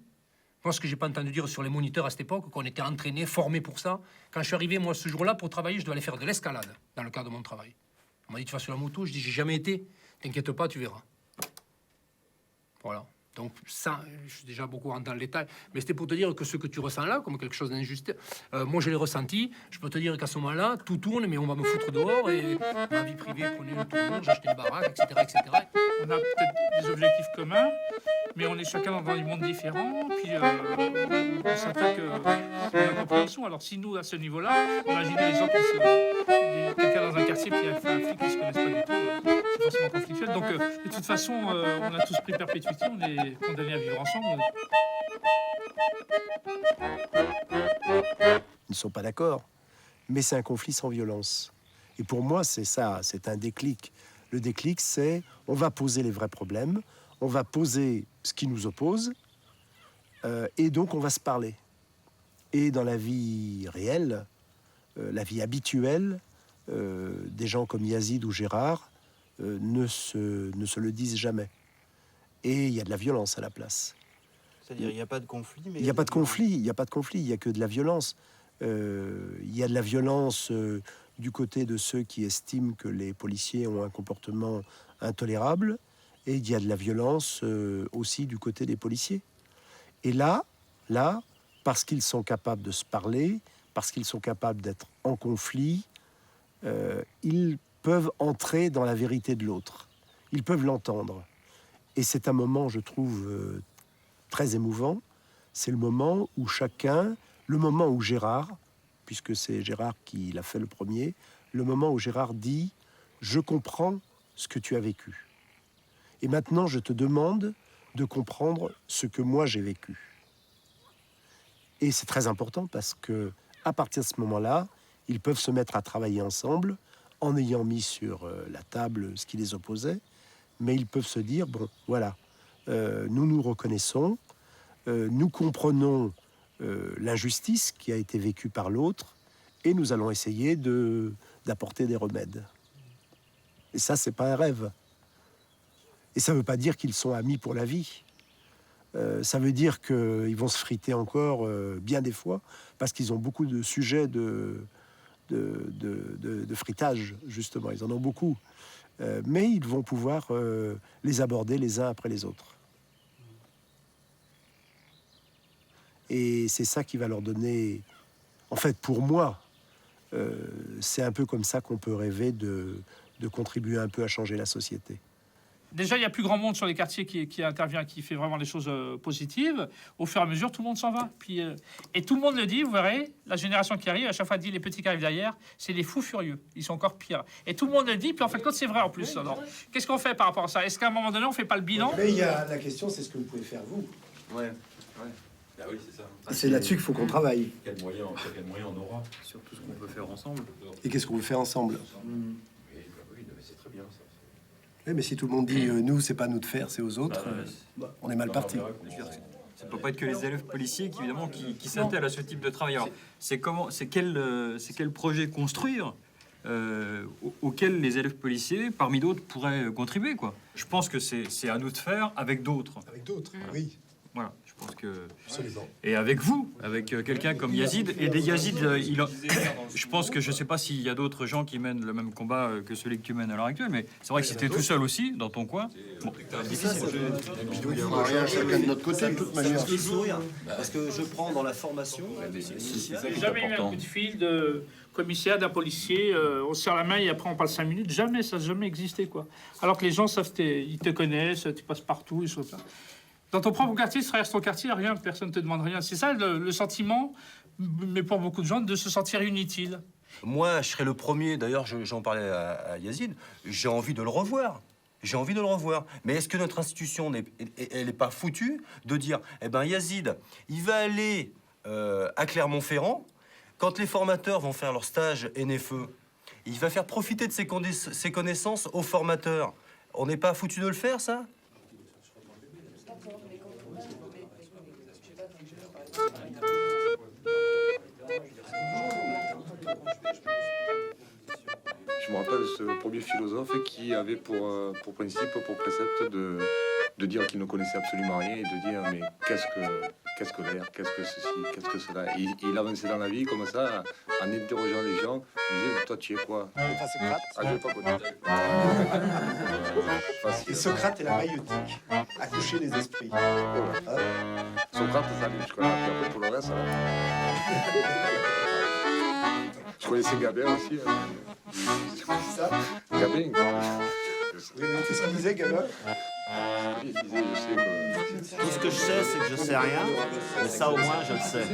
Moi, ce que j'ai pas entendu dire sur les moniteurs à cette époque, qu'on était entraînés, formés pour ça. Quand je suis arrivé, moi, ce jour-là, pour travailler, je devais aller faire de l'escalade dans le cadre de mon travail. On m'a dit, tu vas sur la moto. Je dis, j'ai jamais été. T'inquiète pas, tu verras. Voilà. Donc, ça, je suis déjà beaucoup rentré dans le détail. Mais c'était pour te dire que ce que tu ressens là, comme quelque chose d'injuste, moi, je l'ai ressenti. Je peux te dire qu'à ce moment-là, tout tourne, mais on va me foutre dehors. Et ma vie privée prenait une tournure, j'ai acheté une baraque, etc., etc. On a peut-être des objectifs communs, mais on est chacun dans des mondes différents. Puis, on s'attaque à la compréhension. Alors, si nous, à ce niveau-là, imaginez les gens qui sont... quelqu'un dans un quartier qui a fait un flic qui ne se connaissent pas du tout, c'est forcément conflictuel. Donc, de toute façon, on a tous pris perpétuité, on est condamnés à vivre ensemble. Ils ne sont pas d'accord, mais c'est un conflit sans violence. Et pour moi, c'est ça, c'est un déclic. Le déclic, c'est on va poser les vrais problèmes, on va poser ce qui nous oppose, et donc on va se parler. Et dans la vie réelle, la vie habituelle, des gens comme Yazid ou Gérard ne se le disent jamais. Et il y a de la violence à la place. C'est-à-dire, il n'y a pas de conflit, mais... Il n'y a pas de conflit, il n'y a pas de conflit, il n'y a que de la violence. Il y a de la violence du côté de ceux qui estiment que les policiers ont un comportement intolérable, et il y a de la violence aussi du côté des policiers. Et là, parce qu'ils sont capables de se parler, parce qu'ils sont capables d'être en conflit, ils peuvent entrer dans la vérité de l'autre. Ils peuvent l'entendre. Et c'est un moment, je trouve, très émouvant. C'est le moment où chacun, le moment où Gérard, puisque c'est Gérard qui l'a fait le premier, le moment où Gérard dit « Je comprends ce que tu as vécu. Et maintenant, je te demande de comprendre ce que moi j'ai vécu. » Et c'est très important parce que à partir de ce moment-là, ils peuvent se mettre à travailler ensemble en ayant mis sur la table ce qui les opposait. Mais ils peuvent se dire, bon, voilà, nous nous reconnaissons, nous comprenons l'injustice qui a été vécue par l'autre, et nous allons essayer d'apporter des remèdes. Et ça, c'est pas un rêve. Et ça ne veut pas dire qu'ils sont amis pour la vie. Ça veut dire qu'ils vont se friter encore bien des fois, parce qu'ils ont beaucoup de sujets de fritage, justement. Ils en ont beaucoup. Mais ils vont pouvoir les aborder les uns après les autres. Et c'est ça qui va leur donner... En fait, pour moi, c'est un peu comme ça qu'on peut rêver de contribuer un peu à changer la société. Déjà, il y a plus grand monde sur les quartiers qui intervient, qui fait vraiment les choses positives. Au fur et à mesure, tout le monde s'en va. Puis, et tout le monde le dit, vous verrez, la génération qui arrive, à chaque fois dit les petits qui arrivent derrière, c'est des fous furieux. Ils sont encore pires. Et tout le monde le dit, puis en fait, quand c'est vrai en plus. Alors, qu'est-ce qu'on fait par rapport à ça? Est-ce qu'à un moment donné, on fait pas le bilan? Mais il y a la question, c'est ce que vous pouvez faire vous. Ouais. Ah oui, c'est ça. C'est là-dessus qu'il faut qu'on travaille. Quel moyen on aura sur tout ce qu'on peut faire ensemble. Et qu'est-ce qu'on veut faire ensemble? Oui, mais c'est très bien ça. Oui, mais si tout le monde dit nous, c'est pas à nous de faire, c'est aux autres, on est mal parti. Ça ne peut pas être que les élèves policiers qui, évidemment, qui s'attellent à ce type de travail. Alors, c'est quel projet construire auquel les élèves policiers, parmi d'autres, pourraient contribuer, quoi. Je pense que c'est à nous de faire avec d'autres. Avec d'autres, oui. Voilà, je pense que... Absolument. Et avec vous, avec quelqu'un comme Yazid, et des Yazid, je pense que je ne sais pas s'il y a d'autres gens qui mènent le même combat que celui que tu mènes à l'heure actuelle, mais c'est vrai que si tu es tout seul aussi, dans ton coin, bon, difficile. Il y a rien chacun de notre côté, de toute manière. Parce que je prends dans la formation... J'ai jamais eu un coup de fil de commissaire, d'un policier, on se serre la main et après on parle 5 minutes. Jamais, ça n'a jamais existé, quoi. Alors que les gens savent, ils te connaissent, tu passes partout, ils sont là. Dans ton propre quartier, tu traverses ton quartier, rien, personne ne te demande rien. C'est ça le sentiment, mais pour beaucoup de gens, de se sentir inutile. Moi, je serais le premier, d'ailleurs, j'en parlais à Yazid, j'ai envie de le revoir. J'ai envie de le revoir. Mais est-ce que notre institution, elle n'est pas foutue de dire, eh ben Yazid, il va aller à Clermont-Ferrand, quand les formateurs vont faire leur stage NFE, il va faire profiter de ses connaissances aux formateurs. On n'est pas foutu de le faire, ça ? Je me rappelle de ce premier philosophe qui avait pour principe, pour précepte de dire qu'il ne connaissait absolument rien et de dire mais qu'est-ce que l'air, qu'est-ce que ceci, qu'est-ce que cela. Et il avançait dans la vie comme ça, en interrogeant les gens. Il disait toi tu es quoi? Socrate. Ah, je vais pas côté. Et Socrate et la maïeutique, accoucher les esprits. Socrate, ça allait jusqu'à là. Puis après pour le reste, je connaissais Gabin aussi. Ça Gabin. Oui, qu'est-ce qu'il disait, Gabin? Il disait, je sais que... Tout ce que je sais, c'est que je sais rien, mais ça au moins je le sais.